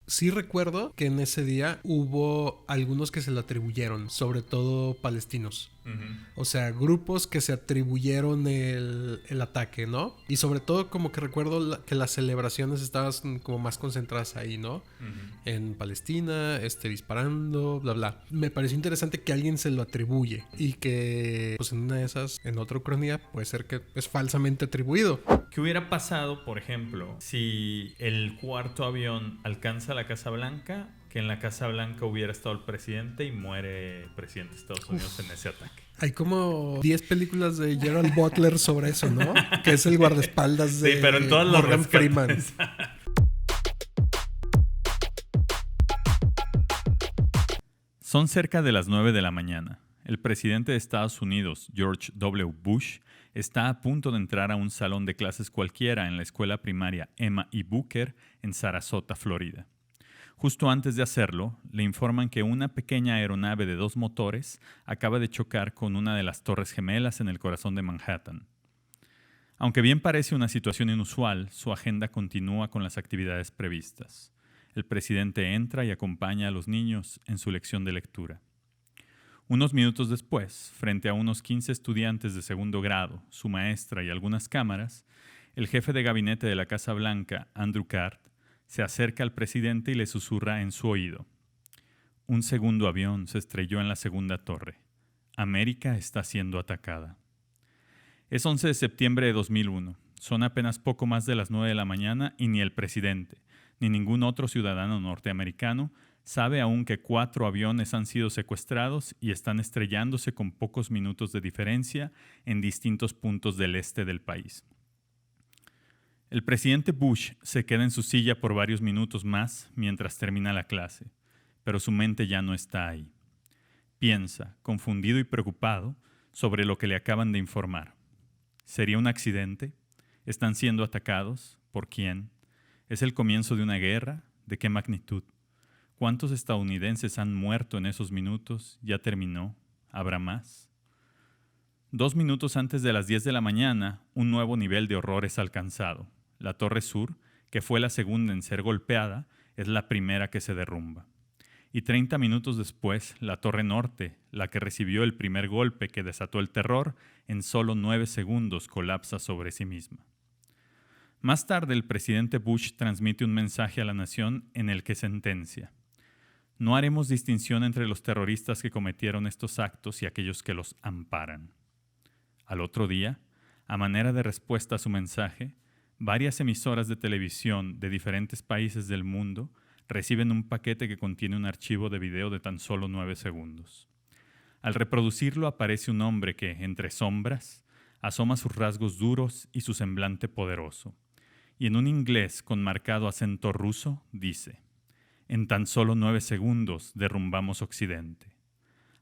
Sí recuerdo que en ese día hubo algunos que se lo atribuyeron, sobre todo palestinos. O sea, grupos que se atribuyeron el ataque, ¿no? Y sobre todo como que recuerdo que las celebraciones estaban como más concentradas ahí, ¿no? En Palestina, disparando, bla, bla. Me pareció interesante que alguien se lo atribuye y que, pues en una de esas, en otra ucronía, puede ser que es falsamente atribuido. ¿Qué hubiera pasado, por ejemplo, si el cuarto avión alcanza la Casa Blanca, que en la Casa Blanca hubiera estado el presidente y muere el presidente de Estados Unidos en ese ataque? Hay como 10 películas de Gerald Butler sobre eso, ¿no? Que es el guardaespaldas de sí, pero en todas Morgan Freeman. Son cerca de las 9 de la mañana. El presidente de Estados Unidos, George W. Bush, está a punto de entrar a un salón de clases cualquiera en la escuela primaria Emma E. Booker en Sarasota, Florida. Justo antes de hacerlo, le informan que una pequeña aeronave de 2 motores acaba de chocar con una de las torres gemelas en el corazón de Manhattan. Aunque bien parece una situación inusual, su agenda continúa con las actividades previstas. El presidente entra y acompaña a los niños en su lección de lectura. Unos minutos después, frente a unos 15 estudiantes de segundo grado, su maestra y algunas cámaras, el jefe de gabinete de la Casa Blanca, Andrew Card, se acerca al presidente y le susurra en su oído. Un segundo avión se estrelló en la segunda torre. América está siendo atacada. Es 11 de septiembre de 2001. Son apenas poco más de las 9 de la mañana y ni el presidente, ni ningún otro ciudadano norteamericano sabe aún que 4 aviones han sido secuestrados y están estrellándose con pocos minutos de diferencia en distintos puntos del este del país. El presidente Bush se queda en su silla por varios minutos más mientras termina la clase, pero su mente ya no está ahí. Piensa, confundido y preocupado, sobre lo que le acaban de informar. ¿Sería un accidente? ¿Están siendo atacados? ¿Por quién? ¿Es el comienzo de una guerra? ¿De qué magnitud? ¿Cuántos estadounidenses han muerto en esos minutos? ¿Ya terminó? ¿Habrá más? 2 minutos antes de las 10 de la mañana, un nuevo nivel de horror es alcanzado. La Torre Sur, que fue la segunda en ser golpeada, es la primera que se derrumba. Y 30 minutos después, la Torre Norte, la que recibió el primer golpe que desató el terror, en solo 9 segundos colapsa sobre sí misma. Más tarde, el presidente Bush transmite un mensaje a la nación en el que sentencia: no haremos distinción entre los terroristas que cometieron estos actos y aquellos que los amparan. Al otro día, a manera de respuesta a su mensaje, varias emisoras de televisión de diferentes países del mundo reciben un paquete que contiene un archivo de video de tan solo 9 segundos. Al reproducirlo aparece un hombre que, entre sombras, asoma sus rasgos duros y su semblante poderoso, y en un inglés con marcado acento ruso dice: en tan solo 9 segundos derrumbamos Occidente.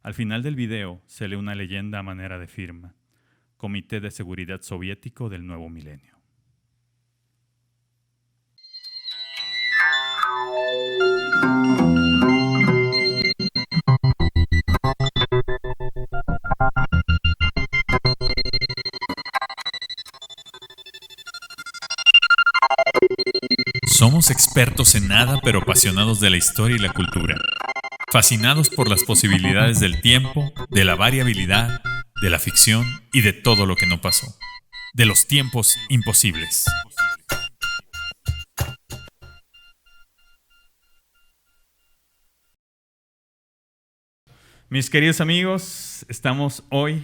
Al final del video se lee una leyenda a manera de firma: Comité de Seguridad Soviético del Nuevo Milenio. Somos expertos en nada, pero apasionados de la historia y la cultura. Fascinados por las posibilidades del tiempo, de la variabilidad, de la ficción y de todo lo que no pasó. De los tiempos imposibles. Mis queridos amigos, estamos hoy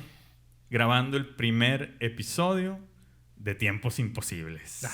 grabando el primer episodio de Tiempos Imposibles.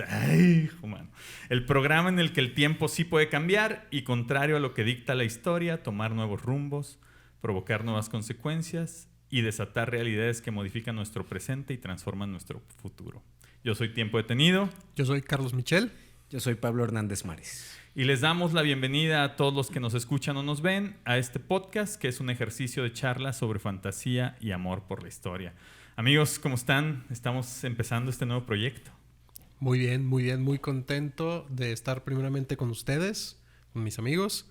Ay, humano. El programa en el que el tiempo sí puede cambiar y, contrario a lo que dicta la historia, tomar nuevos rumbos, provocar nuevas consecuencias y desatar realidades que modifican nuestro presente y transforman nuestro futuro. Yo soy Tiempo Detenido. Yo soy Carlos Michel. Yo soy Pablo Hernández Mares. Y les damos la bienvenida a todos los que nos escuchan o nos ven a este podcast, que es un ejercicio de charla sobre fantasía y amor por la historia. Amigos, ¿cómo están? Estamos empezando este nuevo proyecto. Muy bien, muy contento de estar primeramente con ustedes, con mis amigos,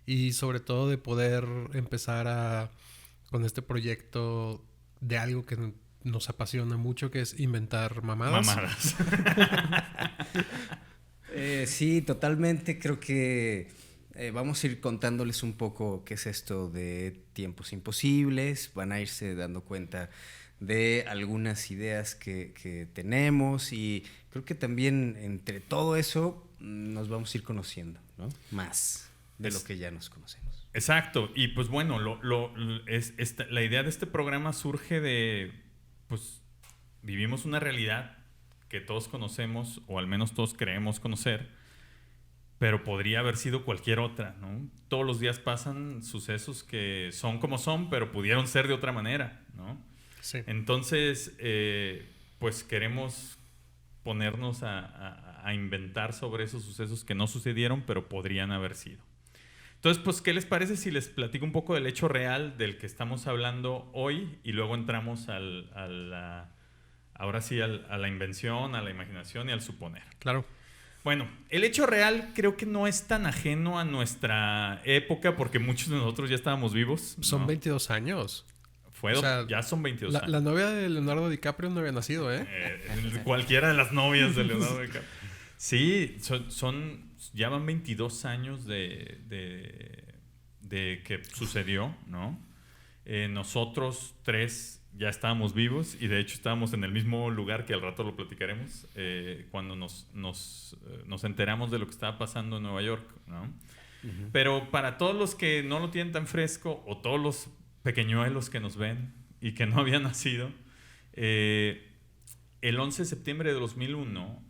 y sobre todo de poder empezar con este proyecto de algo que nos apasiona mucho, que es inventar mamadas. Sí, totalmente. Creo que vamos a ir contándoles un poco qué es esto de Tiempos Imposibles. Van a irse dando cuenta de algunas ideas que tenemos y creo que también entre todo eso nos vamos a ir conociendo, ¿no? Más de lo que ya nos conocemos. Exacto. Y pues bueno, la idea de este programa surge de, pues, vivimos una realidad que todos conocemos, o al menos todos creemos conocer, pero podría haber sido cualquier otra, ¿no? Todos los días pasan sucesos que son como son, pero pudieron ser de otra manera, ¿no? Sí. Entonces, pues queremos ponernos a inventar sobre esos sucesos que no sucedieron, pero podrían haber sido. Entonces, pues, ¿qué les parece si les platico un poco del hecho real del que estamos hablando hoy y luego entramos ahora sí a la invención, a la imaginación y al suponer? Claro. Bueno, el hecho real creo que no es tan ajeno a nuestra época porque muchos de nosotros ya estábamos vivos, ¿no? Son 22 años. Ya son 22 años. La novia de Leonardo DiCaprio no había nacido, ¿eh? Cualquiera de las novias de Leonardo DiCaprio. Sí, ya van 22 años de que sucedió, ¿no? Nosotros tres ya estábamos vivos y de hecho estábamos en el mismo lugar que al rato lo platicaremos cuando nos enteramos de lo que estaba pasando en Nueva York, ¿no? Uh-huh. Pero para todos los que no lo tienen tan fresco o todos los pequeñuelos que nos ven y que no habían nacido, el 11 de septiembre de 2001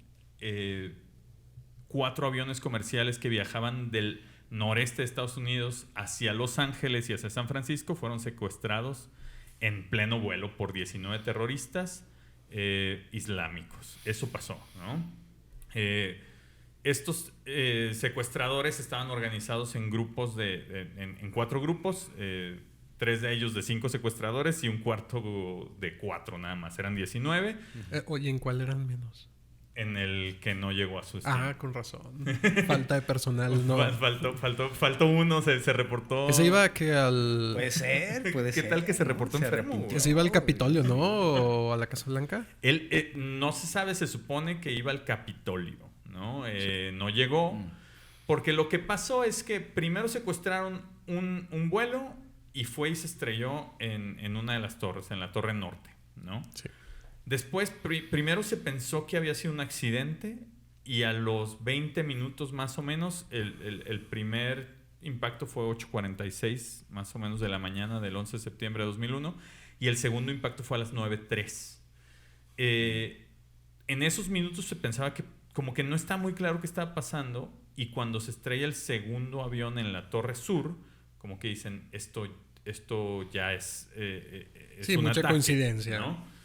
4 aviones comerciales que viajaban del noreste de Estados Unidos hacia Los Ángeles y hacia San Francisco fueron secuestrados en pleno vuelo por 19 terroristas islámicos. Eso pasó, ¿no? Estos secuestradores estaban organizados en grupos en 4 grupos, 3 de ellos de 5 secuestradores y un cuarto de 4 nada más, eran 19. Oye, ¿en cuál eran menos? En el que no llegó a su destino. Ah, con razón. Falta de personal, ¿no? Faltó uno, se reportó. Que se iba que al... Puede ser. ¿Qué tal que se reportó enfermo? Que se iba al Capitolio, ¿no? ¿O a la Casa Blanca? Él no se sabe, se supone que iba al Capitolio, ¿no? Sí. No llegó. Porque lo que pasó es que primero secuestraron un vuelo y fue y se estrelló en una de las torres, en la Torre Norte, ¿no? Sí. Después, primero se pensó que había sido un accidente y a los 20 minutos más o menos, el primer impacto fue 8:46 más o menos de la mañana del 11 de septiembre de 2001 y el segundo impacto fue a las 9:03. En esos minutos se pensaba que como que no está muy claro qué estaba pasando y cuando se estrella el segundo avión en la Torre Sur, como que dicen, esto ya es sí, un mucha ataque, coincidencia, ¿no?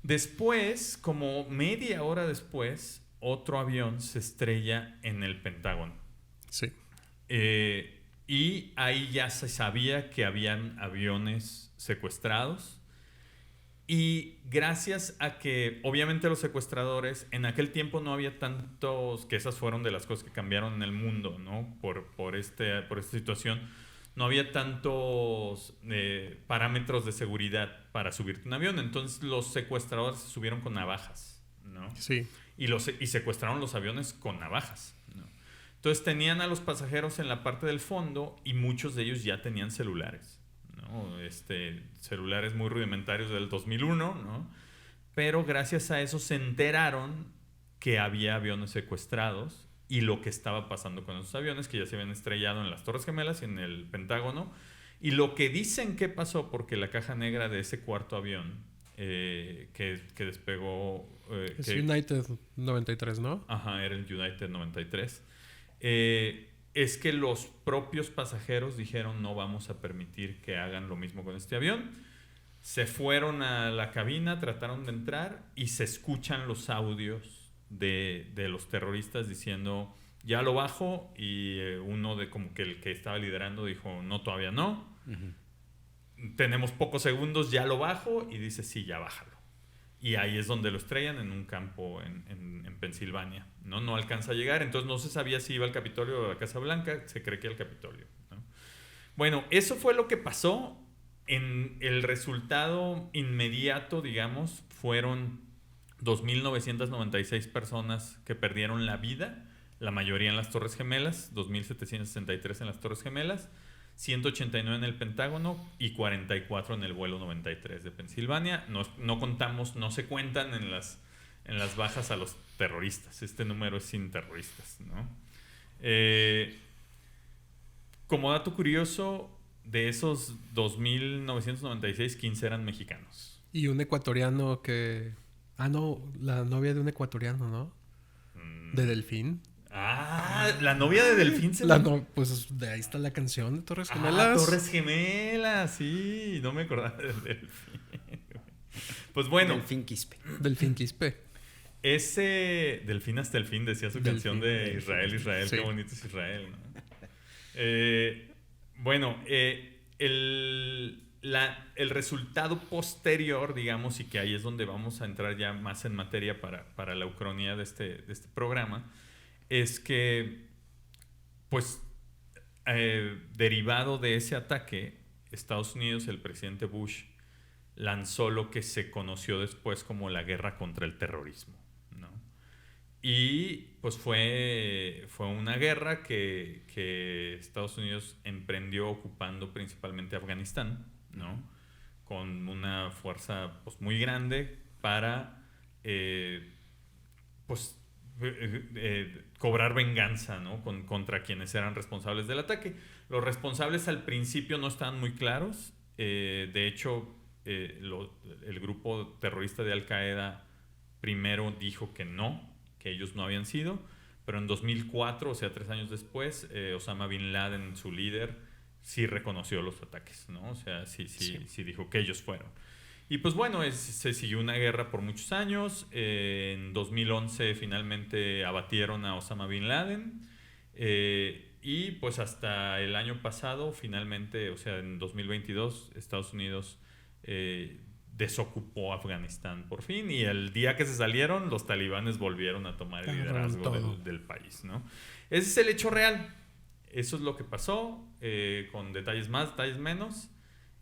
Después, como media hora después, otro avión se estrella en el Pentágono. Sí. Y ahí ya se sabía que habían aviones secuestrados. Y gracias a que, obviamente, los secuestradores, en aquel tiempo no había tantos, que esas fueron de las cosas que cambiaron en el mundo, ¿no? Por esta situación. No había tantos parámetros de seguridad para subirte un avión. Entonces los secuestradores se subieron con navajas, ¿no? Sí. Y secuestraron los aviones con navajas, ¿no? Entonces tenían a los pasajeros en la parte del fondo y muchos de ellos ya tenían celulares, ¿no? Celulares muy rudimentarios del 2001, ¿no? Pero gracias a eso se enteraron que había aviones secuestrados y lo que estaba pasando con esos aviones que ya se habían estrellado en las Torres Gemelas y en el Pentágono. Y lo que dicen que pasó, porque la caja negra de ese cuarto avión que despegó... es United 93, ¿no? Ajá, era el United 93. Es que los propios pasajeros dijeron no vamos a permitir que hagan lo mismo con este avión. Se fueron a la cabina, trataron de entrar y se escuchan los audios de los terroristas diciendo ya lo bajo y uno de como que el que estaba liderando dijo no, todavía no. Uh-huh. Tenemos pocos segundos, ya lo bajo y dice sí, ya bájalo. Y ahí es donde lo estrellan en un campo en Pensilvania. No alcanza a llegar, entonces no se sabía si iba al Capitolio o a la Casa Blanca, se cree que al Capitolio, ¿no? Bueno, eso fue lo que pasó. En el resultado inmediato, digamos, fueron 2.996 personas que perdieron la vida, la mayoría en las Torres Gemelas, 2.763 en las Torres Gemelas, 189 en el Pentágono y 44 en el vuelo 93 de Pensilvania. No contamos, no se cuentan en las bajas a los terroristas. Este número es sin terroristas, ¿no? Como dato curioso, de esos 2.996, 15 eran mexicanos. Y un ecuatoriano que... Ah, no, la novia de un ecuatoriano, ¿no? De Delfín. Ah, la novia de Delfín pues de ahí está la canción de Torres Gemelas. Gemelas. Torres Gemelas, sí. No me acordaba de Delfín. Pues bueno. Delfín Quispe. Delfín Quispe. Ese Delfín hasta el fin decía su Delfín, canción de Israel, sí. Qué bonito es Israel, ¿no? Bueno, el resultado posterior, digamos, y que ahí es donde vamos a entrar ya más en materia para la ucronía de este programa, es que, pues, derivado de ese ataque, Estados Unidos, el presidente Bush, lanzó lo que se conoció después como la guerra contra el terrorismo, ¿no? Y pues fue una guerra que Estados Unidos emprendió ocupando principalmente Afganistán, ¿no? Con una fuerza pues muy grande para cobrar venganza, ¿no? Contra quienes eran responsables del ataque. Los responsables al principio no estaban muy claros. De hecho, el grupo terrorista de Al Qaeda primero dijo que ellos no habían sido, pero en 2004, o sea, 3 años después, Osama Bin Laden, su líder, sí reconoció los ataques, ¿no? O sea, sí dijo que ellos fueron. Y pues bueno, se siguió una guerra por muchos años. En 2011 finalmente abatieron a Osama Bin Laden. Y pues hasta el año pasado, finalmente, o sea, en 2022, Estados Unidos desocupó Afganistán por fin. Y el día que se salieron, los talibanes volvieron a tomar el liderazgo del país, ¿no? Ese es el hecho real. Eso es lo que pasó, con detalles más, detalles menos.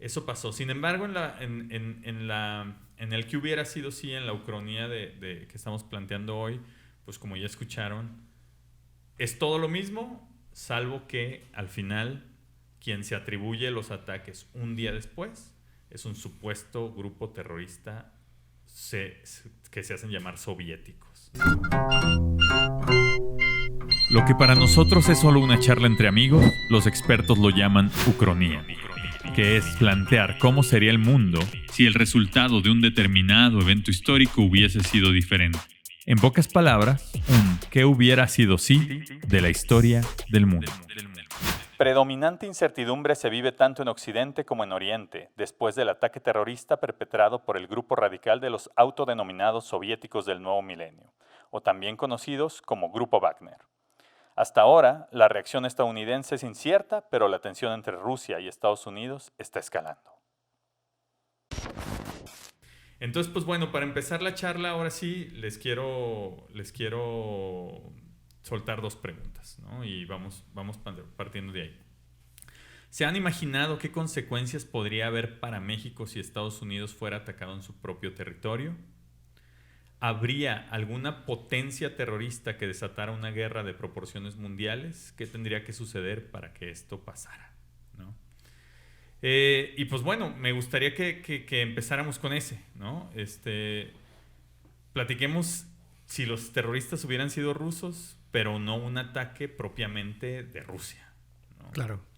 Eso pasó. Sin embargo, en el que hubiera sido, sí, en la ucronía que estamos planteando hoy, pues como ya escucharon, es todo lo mismo, salvo que al final quien se atribuye los ataques un día después es un supuesto grupo terrorista que se hacen llamar soviéticos. Lo que para nosotros es solo una charla entre amigos, los expertos lo llaman ucronía, que es plantear cómo sería el mundo si el resultado de un determinado evento histórico hubiese sido diferente. En pocas palabras, un ¿qué hubiera sido si de la historia del mundo? Predominante incertidumbre se vive tanto en Occidente como en Oriente, después del ataque terrorista perpetrado por el grupo radical de los autodenominados soviéticos del nuevo milenio, o también conocidos como Grupo Wagner. Hasta ahora, la reacción estadounidense es incierta, pero la tensión entre Rusia y Estados Unidos está escalando. Entonces, pues bueno, para empezar la charla, ahora sí, les quiero soltar 2 preguntas, ¿no? Y vamos partiendo de ahí. ¿Se han imaginado qué consecuencias podría haber para México si Estados Unidos fuera atacado en su propio territorio? ¿Habría alguna potencia terrorista que desatara una guerra de proporciones mundiales? ¿Qué tendría que suceder para que esto pasara, ¿no? Y pues bueno, me gustaría que empezáramos con ese, ¿no? Platiquemos si los terroristas hubieran sido rusos, pero no un ataque propiamente de Rusia, ¿no? Claro.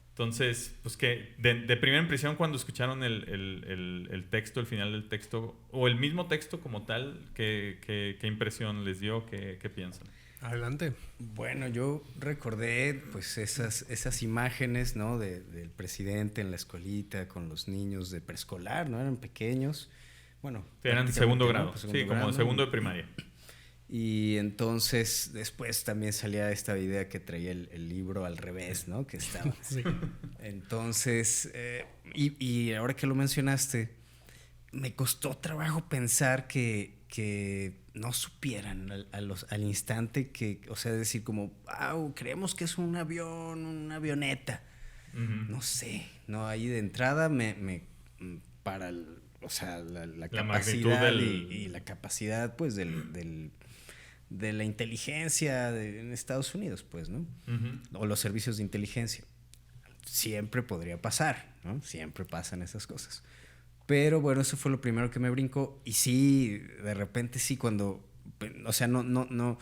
Entonces, pues que de primera impresión, cuando escucharon el texto, el final del texto, o el mismo texto como tal, ¿qué impresión les dio? ¿Qué piensan? Adelante. Bueno, yo recordé pues esas imágenes, ¿no? Del presidente en la escuelita con los niños de preescolar, ¿no? Eran pequeños. Bueno, eran segundo grado, ¿no? Pues segundo como grado, segundo de primaria. Y entonces después también salía esta idea que traía el libro al revés, ¿no? Que estaba. Sí. Entonces, y ahora que lo mencionaste, me costó trabajo pensar que no supieran al instante o sea, decir como, creemos que es un avión, una avioneta. Uh-huh. No sé, no, ahí de entrada o sea, la capacidad y la capacidad, pues, de la inteligencia en Estados Unidos, pues, ¿no? Uh-huh. O los servicios de inteligencia. Siempre podría pasar, ¿no? Siempre pasan esas cosas. Pero bueno, eso fue lo primero que me brincó. Y sí, de repente sí, cuando... O sea, no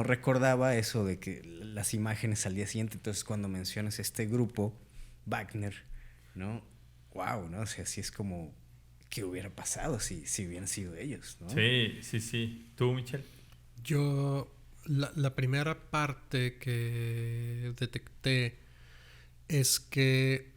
recordaba eso de que las imágenes al día siguiente. Entonces, cuando mencionas este grupo, Wagner, ¿no? Wow, ¿no? O sea, sí es como... ¿Qué hubiera pasado si hubieran sido ellos, ¿no? Sí. ¿Tú, Michelle? Yo... La primera parte que detecté es que...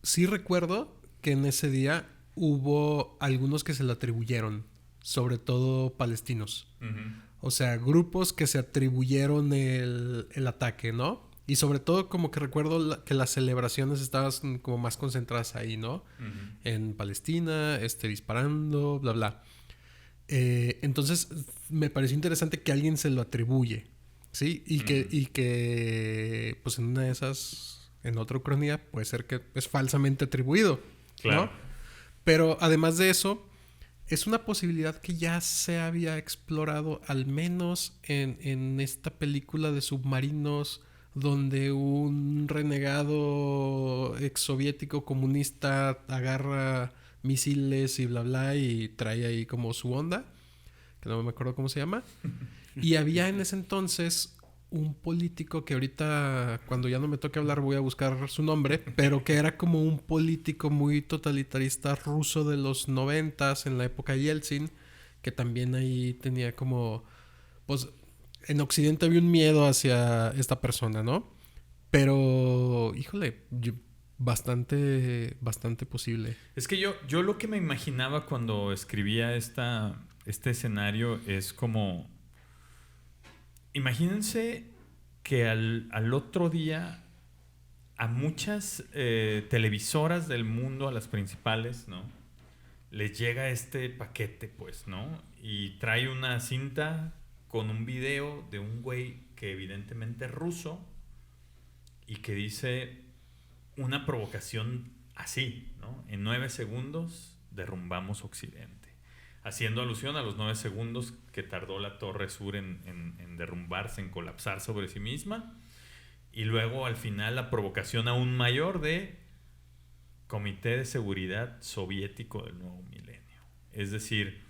sí recuerdo que en ese día hubo algunos que se le atribuyeron, sobre todo palestinos. Uh-huh. O sea, grupos que se atribuyeron el ataque, ¿no? Y sobre todo como que recuerdo que las celebraciones estaban como más concentradas ahí, ¿no? Uh-huh. En Palestina, disparando, bla, bla. Entonces me pareció interesante que alguien se lo atribuye, ¿sí? Y que pues en una de esas, en otra ucronía, puede ser que es falsamente atribuido, claro, ¿no? Pero además de eso, es una posibilidad que ya se había explorado al menos en esta película de submarinos, donde un renegado exsoviético comunista agarra misiles y bla bla y trae ahí como su onda, que no me acuerdo cómo se llama. Y había en ese entonces un político que ahorita, cuando ya no me toque hablar, voy a buscar su nombre, pero que era como un político muy totalitarista ruso de los 90s, en la época Yeltsin, que también ahí tenía como... Pues en Occidente había un miedo hacia esta persona, ¿no? Pero, híjole, bastante posible. Es que yo lo que me imaginaba cuando escribía este escenario es como... Imagínense que al otro día a muchas televisoras del mundo, a las principales, ¿no? Les llega este paquete, pues, ¿no? Y trae una cinta con un video de un güey que evidentemente es ruso y que dice una provocación así, ¿no? En 9 segundos derrumbamos Occidente. Haciendo alusión a los 9 segundos que tardó la Torre Sur en derrumbarse, en colapsar sobre sí misma. Y luego al final la provocación aún mayor de Comité de Seguridad Soviético del Nuevo Milenio. Es decir,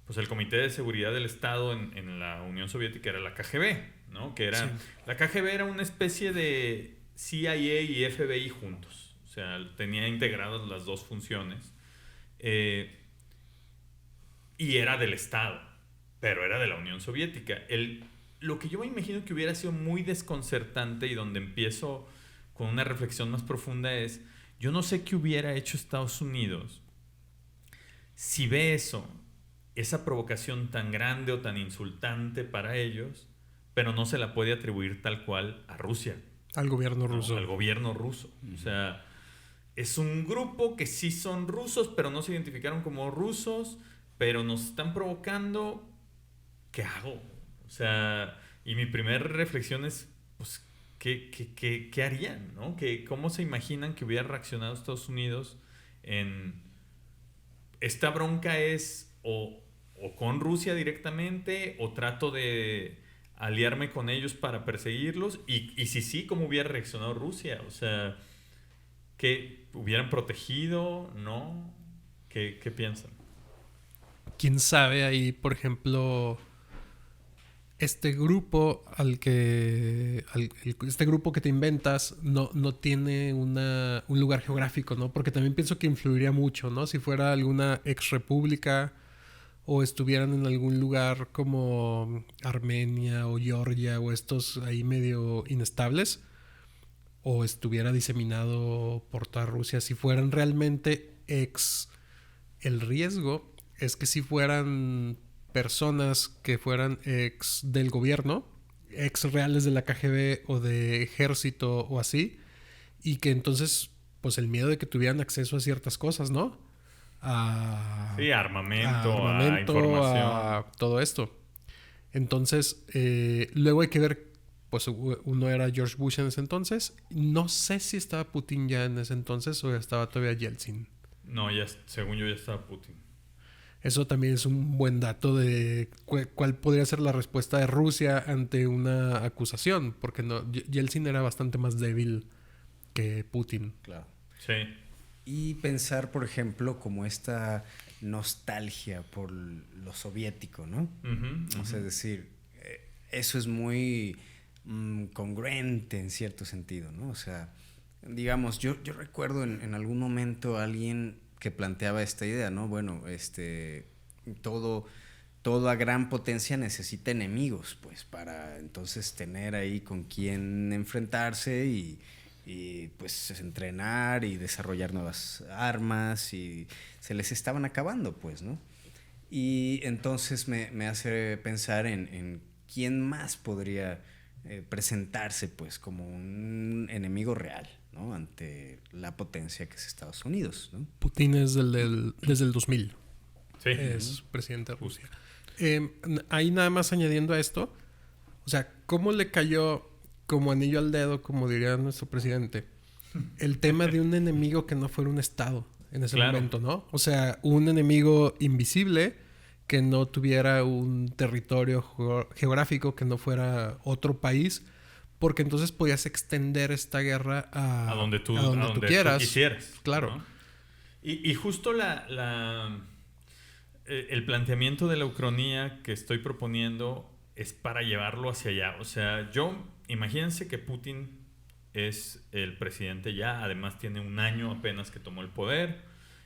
pues el Comité de Seguridad del Estado en la Unión Soviética era la KGB, ¿no? Que era, sí. La KGB era una especie de CIA y FBI juntos. O sea, tenía integradas las dos funciones. Y era del Estado, pero era de la Unión Soviética. Lo que yo me imagino que hubiera sido muy desconcertante y donde empiezo con una reflexión más profunda es, yo no sé qué hubiera hecho Estados Unidos si ve esa provocación tan grande o tan insultante para ellos, pero no se la puede atribuir tal cual a Rusia. Al gobierno ruso. No, al gobierno ruso. Uh-huh. O sea, es un grupo que sí son rusos, pero no se identificaron como rusos, pero nos están provocando, ¿qué hago? O sea, y mi primera reflexión es, pues, ¿qué harían? ¿No? ¿Cómo se imaginan que hubiera reaccionado Estados Unidos en... Esta bronca es o con Rusia directamente, o trato de aliarme con ellos para perseguirlos, y si sí, ¿cómo hubiera reaccionado Rusia? O sea, ¿qué hubieran protegido? ¿No? ¿Qué piensan? ¿Quién sabe ahí, por ejemplo, este grupo este grupo que te inventas no tiene un lugar geográfico, ¿no? Porque también pienso que influiría mucho, ¿no? Si fuera alguna ex república o estuvieran en algún lugar como Armenia o Georgia o estos ahí medio inestables, o estuviera diseminado por toda Rusia, si fueran realmente el riesgo es que si fueran personas que fueran ex del gobierno, ex reales de la KGB o de ejército o así, y que entonces, pues el miedo de que tuvieran acceso a ciertas cosas, ¿no? Sí, armamento, a información. A todo esto. Entonces, luego hay que ver, pues uno era George Bush en ese entonces. No sé si estaba Putin ya en ese entonces o estaba todavía Yeltsin. No, según yo ya estaba Putin. Eso también es un buen dato de cuál podría ser la respuesta de Rusia ante una acusación, porque no, Yeltsin era bastante más débil que Putin. Claro. Sí. Y pensar, por ejemplo, como esta nostalgia por lo soviético, ¿no? O sea, es decir, eso es muy congruente en cierto sentido, ¿no? O sea, digamos, yo recuerdo en algún momento a alguien que planteaba esta idea, ¿no? Bueno, toda gran potencia necesita enemigos, pues, para entonces tener ahí con quién enfrentarse y pues entrenar y desarrollar nuevas armas, y se les estaban acabando, pues, ¿no? Y entonces me hace pensar en quién más podría presentarse, pues, como un enemigo real, ¿no? Ante la potencia que es Estados Unidos, ¿no? Putin es desde el 2000. Sí. Es presidente de Rusia. Ahí nada más añadiendo a esto, o sea, ¿cómo le cayó como anillo al dedo, como diría nuestro presidente, el tema de un enemigo que no fuera un estado en ese momento, ¿no? O sea, un enemigo invisible que no tuviera un territorio geográfico, que no fuera otro país, porque entonces podías extender esta guerra a donde tú quieras. Tú quisieras. Claro. ¿No? Y justo el planteamiento de la ucronía que estoy proponiendo es para llevarlo hacia allá. O sea, imagínense que Putin es el presidente ya, además tiene un año apenas que tomó el poder,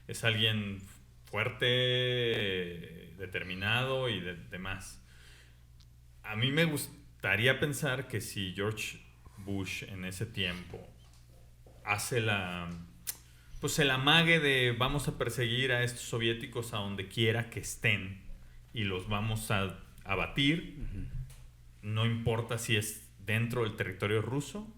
es alguien fuerte, determinado y demás. A mí me gustaría pensar que si George Bush en ese tiempo hace pues el amague de vamos a perseguir a estos soviéticos a donde quiera que estén y los vamos a abatir, no importa si es dentro del territorio ruso.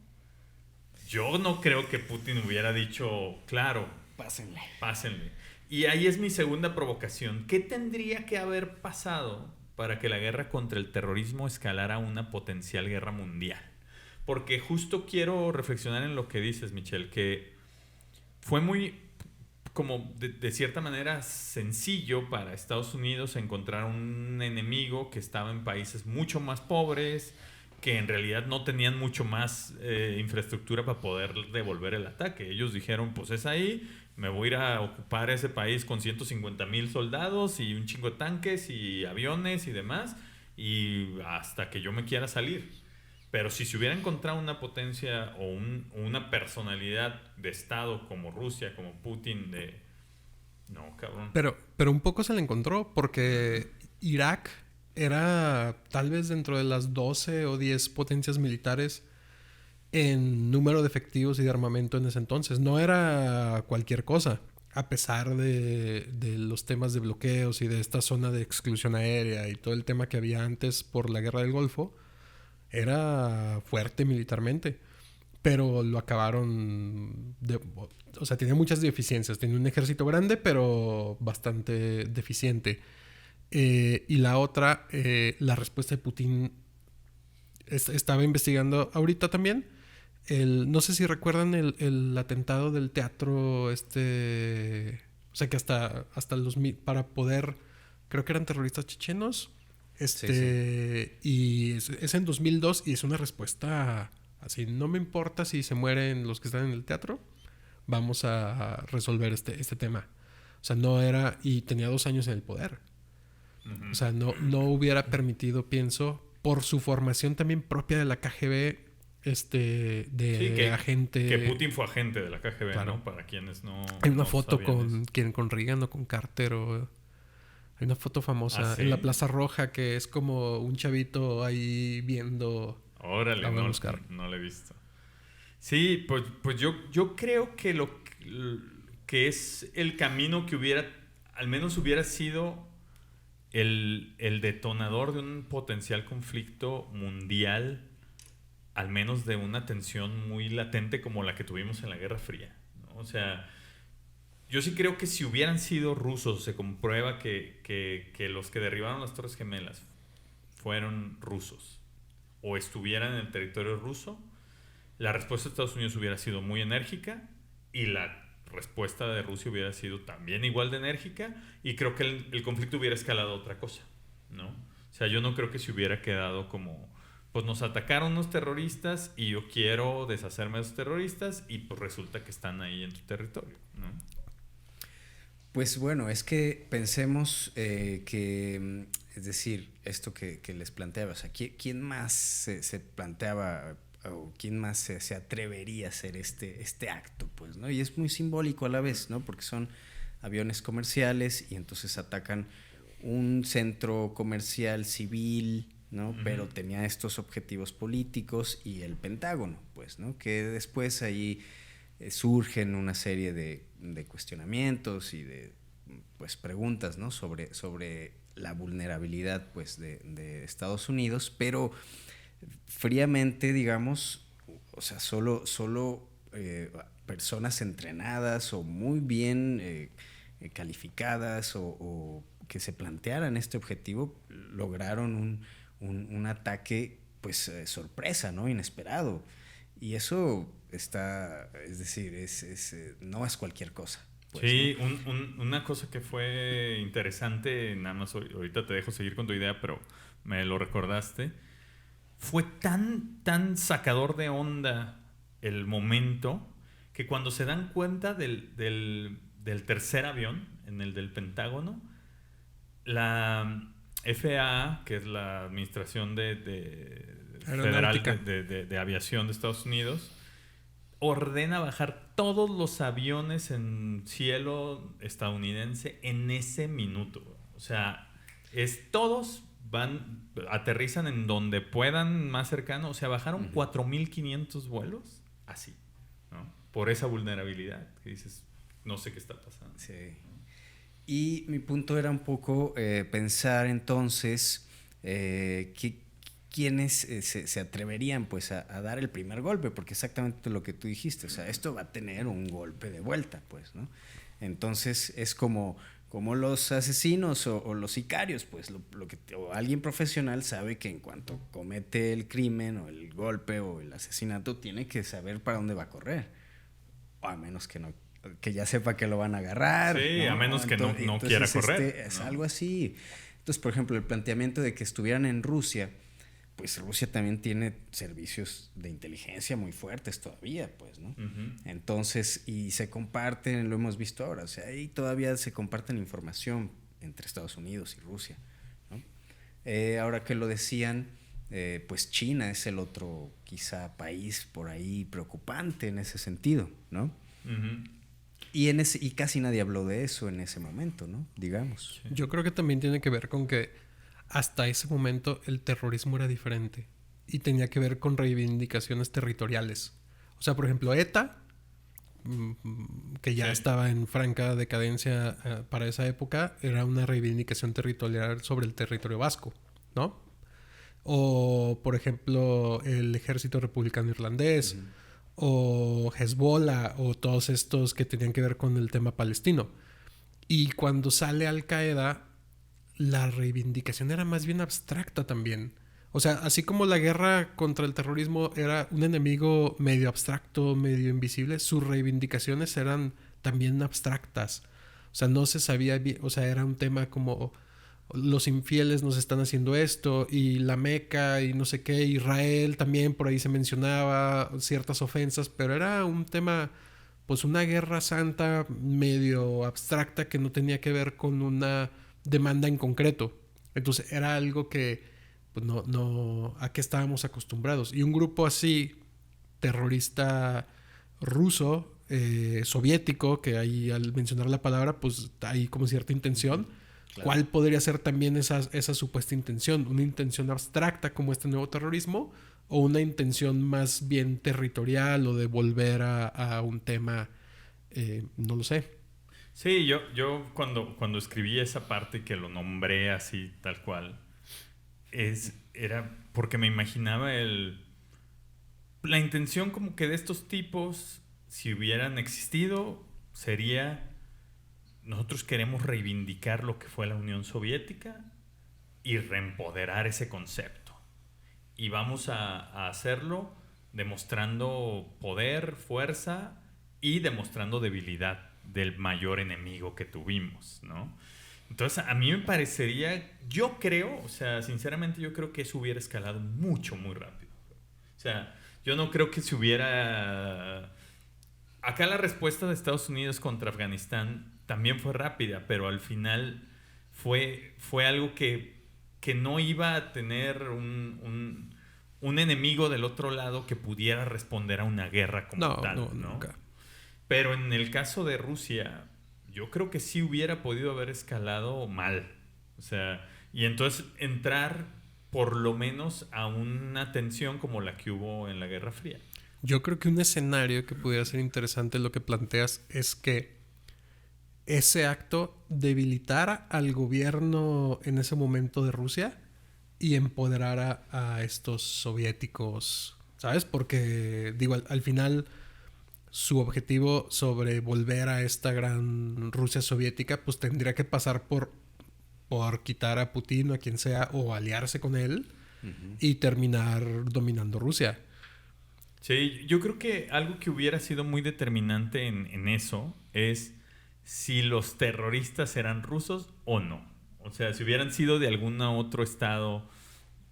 Yo no creo que Putin hubiera dicho, claro, pásenle. Y ahí es mi segunda provocación. ¿Qué tendría que haber pasado para que la guerra contra el terrorismo escalara a una potencial guerra mundial? Porque justo quiero reflexionar en lo que dices, Michelle, que fue muy, como de cierta manera, sencillo para Estados Unidos encontrar un enemigo que estaba en países mucho más pobres, que en realidad no tenían mucho más infraestructura para poder devolver el ataque. Ellos dijeron, pues es ahí, me voy a ir a ocupar ese país con 150,000 soldados y un chingo de tanques y aviones y demás, y hasta que yo me quiera salir. Pero si se hubiera encontrado una potencia o una personalidad de Estado como Rusia, como Putin, no, cabrón. Pero un poco se le encontró porque Irak era tal vez dentro de las 12 o 10 potencias militares en número de efectivos y de armamento en ese entonces. No era cualquier cosa, a pesar de los temas de bloqueos y de esta zona de exclusión aérea y todo el tema que había antes por la guerra del Golfo. Era fuerte militarmente, pero lo acabaron o sea, tenía muchas deficiencias. Tenía un ejército grande, pero bastante deficiente. Y la otra, la respuesta de Putin, estaba investigando ahorita también. No sé si recuerdan el atentado del teatro, o sea, que hasta el 2000, para poder, creo que eran terroristas chechenos. Sí. Y es en 2002 y es una respuesta así: no me importa si se mueren los que están en el teatro, vamos a resolver este tema. O sea, no era, y tenía 2 años en el poder. O sea, no hubiera permitido, pienso, por su formación también propia de la KGB, agente. Que Putin fue agente de la KGB, claro. ¿No? Para quienes no. Hay una foto con Reagan o con Carter hay una foto famosa en la Plaza Roja que es como un chavito ahí viendo. Órale, no lo he visto. Sí, pues yo creo que lo que es el camino que al menos hubiera sido el detonador de un potencial conflicto mundial, al menos de una tensión muy latente como la que tuvimos en la Guerra Fría, ¿no? O sea, yo sí creo que si hubieran sido rusos, se comprueba que los que derribaron las Torres Gemelas fueron rusos o estuvieran en el territorio ruso, la respuesta de Estados Unidos hubiera sido muy enérgica y la respuesta de Rusia hubiera sido también igual de enérgica y creo que el conflicto hubiera escalado a otra cosa, ¿no? O sea, yo no creo que se hubiera quedado como, pues nos atacaron unos terroristas y yo quiero deshacerme de esos terroristas y pues resulta que están ahí en tu territorio, ¿no? Pues bueno, es que pensemos que, es decir, esto que les planteaba, o sea, ¿quién más se planteaba o quién más se atrevería a hacer este acto, pues, ¿no? Y es muy simbólico a la vez, ¿no? Porque son aviones comerciales y entonces atacan un centro comercial civil, ¿no? Pero tenía estos objetivos políticos y el Pentágono, pues, ¿no? Que después ahí surgen una serie de cuestionamientos y de pues preguntas, ¿no? sobre la vulnerabilidad pues de Estados Unidos, pero fríamente, digamos, o sea, solo personas entrenadas o muy bien calificadas o que se plantearan este objetivo lograron un ataque pues sorpresa, ¿no? Inesperado. Y eso está, es decir, no es cualquier cosa. Pues, sí, ¿no? una cosa que fue interesante, nada más ahorita te dejo seguir con tu idea, pero me lo recordaste, fue tan sacador de onda el momento que cuando se dan cuenta del tercer avión, en el del Pentágono, la FAA, que es la Administración Federal de Aviación de Estados Unidos, ordena bajar todos los aviones en cielo estadounidense en ese minuto. O sea, todos aterrizan en donde puedan más cercano. O sea, bajaron 4,500 vuelos así, ¿no? Por esa vulnerabilidad que dices, no sé qué está pasando. Sí. Y mi punto era un poco pensar entonces quiénes se atreverían pues a dar el primer golpe, porque exactamente lo que tú dijiste, o sea, esto va a tener un golpe de vuelta, pues, ¿no? Entonces es como los asesinos o los sicarios, pues, o alguien profesional sabe que en cuanto comete el crimen o el golpe o el asesinato, tiene que saber para dónde va a correr, o a menos que ya sepa que lo van a agarrar. Sí, ¿no? A menos que no quiera correr. Es ¿no? algo así. Entonces, por ejemplo, el planteamiento de que estuvieran en Rusia, pues Rusia también tiene servicios de inteligencia muy fuertes todavía, pues, ¿no? Entonces, y se comparten, lo hemos visto ahora, o sea, ahí todavía se comparten información entre Estados Unidos y Rusia, ¿no? Ahora que lo decían, pues China es el otro, quizá, país por ahí preocupante en ese sentido, ¿no? Y casi nadie habló de eso en ese momento, ¿no? Digamos. Yo creo que también tiene que ver con que hasta ese momento el terrorismo era diferente y tenía que ver con reivindicaciones territoriales. O sea, por ejemplo, ETA, que ya estaba en franca decadencia para esa época, era una reivindicación territorial sobre el territorio vasco, ¿no? O, por ejemplo, el Ejército Republicano Irlandés, o Hezbollah, o todos estos que tenían que ver con el tema palestino. Y cuando sale Al Qaeda, la reivindicación era más bien abstracta también. O sea, así como la guerra contra el terrorismo era un enemigo medio abstracto, medio invisible, sus reivindicaciones eran también abstractas. O sea, no se sabía bien, o sea, era un tema como los infieles nos están haciendo esto y la Meca y no sé qué, Israel también por ahí se mencionaba ciertas ofensas, pero era un tema, pues una guerra santa medio abstracta que no tenía que ver con una demanda en concreto. Entonces era algo que pues no a qué estábamos acostumbrados. Y un grupo así, terrorista ruso, soviético, que ahí al mencionar la palabra, pues hay como cierta intención. Claro. ¿Cuál podría ser también esa supuesta intención? ¿Una intención abstracta como este nuevo terrorismo? ¿O una intención más bien territorial o de volver a un tema, no lo sé? Sí, yo cuando escribí esa parte que lo nombré así, tal cual, era porque me imaginaba la intención como que de estos tipos, si hubieran existido, sería: nosotros queremos reivindicar lo que fue la Unión Soviética y reempoderar ese concepto. Y vamos a hacerlo demostrando poder, fuerza y demostrando debilidad del mayor enemigo que tuvimos, ¿no? Entonces, a mí me parecería, yo creo, o sea, sinceramente yo creo que eso hubiera escalado mucho, muy rápido. O sea, yo no creo que se hubiera... Acá la respuesta de Estados Unidos contra Afganistán también fue rápida, pero al final fue algo que no iba a tener un enemigo del otro lado que pudiera responder a una guerra como tal, ¿no? Nunca. Pero en el caso de Rusia, yo creo que sí hubiera podido haber escalado mal. O sea, y entonces entrar por lo menos a una tensión como la que hubo en la Guerra Fría. Yo creo que un escenario que pudiera ser interesante lo que planteas es que ese acto debilitara al gobierno en ese momento de Rusia y empoderara a estos soviéticos, ¿sabes? Porque, digo, al final su objetivo sobre volver a esta gran Rusia soviética pues tendría que pasar por quitar a Putin o a quien sea o aliarse con él y terminar dominando Rusia. Sí, yo creo que algo que hubiera sido muy determinante en eso es si los terroristas eran rusos o no. O sea, si hubieran sido de algún otro estado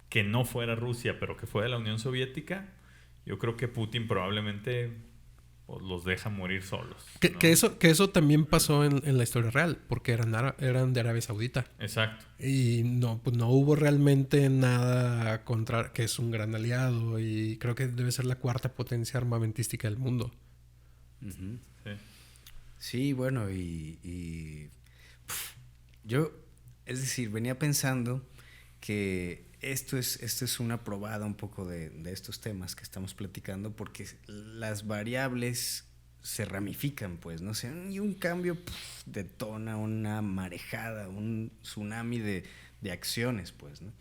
que no fuera Rusia, pero que fuera de la Unión Soviética, yo creo que Putin probablemente pues, los deja morir solos, ¿no? Que eso también pasó en la historia real, porque eran de Arabia Saudita. Exacto. Y pues no hubo realmente nada contra, que es un gran aliado y creo que debe ser la cuarta potencia armamentística del mundo. Uh-huh. Sí. Sí, bueno, yo, es decir, venía pensando que esto es una probada un poco de estos temas que estamos platicando, porque las variables se ramifican, pues, ¿no? O sea, y un cambio detona una marejada, un tsunami de acciones, pues, ¿no?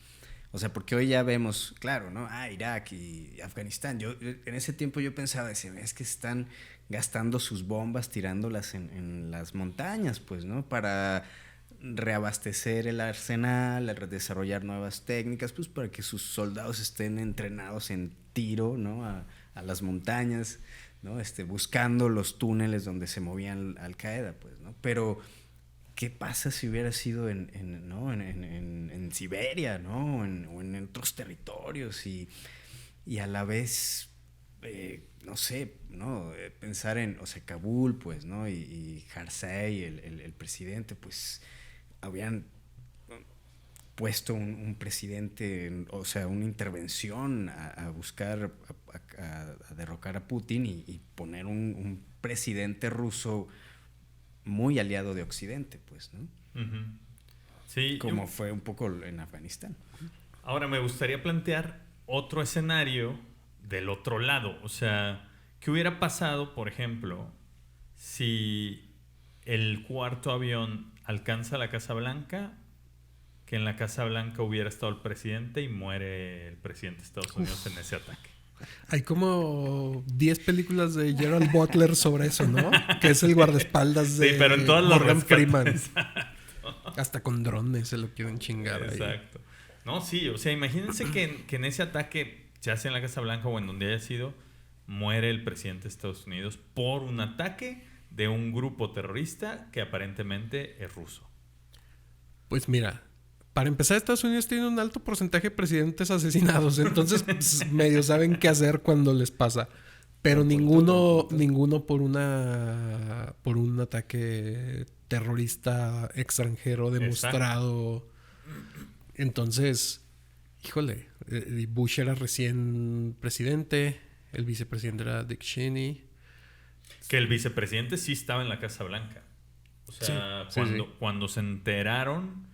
O sea, porque hoy ya vemos, claro, ¿no? Irak y Afganistán. En ese tiempo yo pensaba, decía, es que están gastando sus bombas, tirándolas en las montañas, pues, ¿no? Para reabastecer el arsenal, desarrollar nuevas técnicas, pues para que sus soldados estén entrenados en tiro, ¿no? A las montañas, ¿no? Buscando los túneles donde se movían Al Qaeda, pues, ¿no? Pero ¿qué pasa si hubiera sido en Siberia, ¿no? O en otros territorios y a la vez, no sé, ¿no? Pensar en, o sea, Kabul, pues, ¿no? Y Karzai, el presidente, pues, habían puesto un presidente, o sea, una intervención a buscar, a derrocar a Putin y poner un presidente ruso muy aliado de Occidente, pues, ¿no? Uh-huh. Sí, como fue un poco en Afganistán. Ahora me gustaría plantear otro escenario del otro lado. O sea, ¿qué hubiera pasado, por ejemplo, si el cuarto avión alcanza la Casa Blanca, que en la Casa Blanca hubiera estado el presidente y muere el presidente de Estados Unidos en ese ataque? Hay como 10 películas de Gerald Butler sobre eso, ¿no? Que es el guardaespaldas de pero en todas Morgan las Freeman. Exacto. Hasta con drones se lo quieren chingar. Exacto. No, sí, o sea, imagínense que en ese ataque, ya sea en la Casa Blanca o en donde haya sido, muere el presidente de Estados Unidos por un ataque de un grupo terrorista que aparentemente es ruso. Pues mira, para empezar, Estados Unidos tiene un alto porcentaje de presidentes asesinados, entonces pues, medio saben qué hacer cuando les pasa. Pero ninguno por un ataque terrorista extranjero demostrado. Exacto. Entonces, híjole, Bush era recién presidente, el vicepresidente era Dick Cheney. Que el vicepresidente sí estaba en la Casa Blanca. O sea, sí, cuando se enteraron,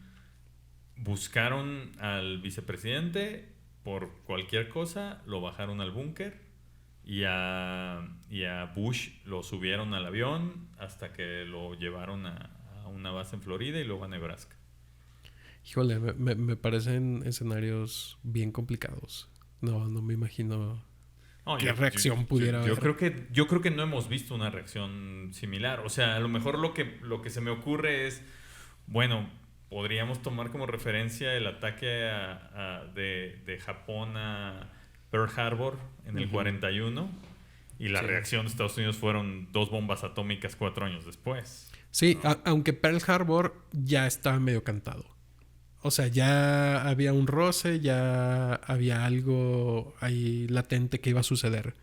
buscaron al vicepresidente por cualquier cosa, lo bajaron al búnker y a Bush lo subieron al avión hasta que lo llevaron a una base en Florida y luego a Nebraska. Híjole, me parecen escenarios bien complicados. No me imagino qué reacción pudiera haber. Yo creo que no hemos visto una reacción similar. O sea, a lo mejor lo que se me ocurre es, bueno, podríamos tomar como referencia el ataque de Japón a Pearl Harbor en el 41 Y la reacción de Estados Unidos fueron 2 bombas atómicas 4 años después. Sí, aunque Pearl Harbor ya estaba medio cantado. O sea, ya había un roce, ya había algo ahí latente que iba a suceder.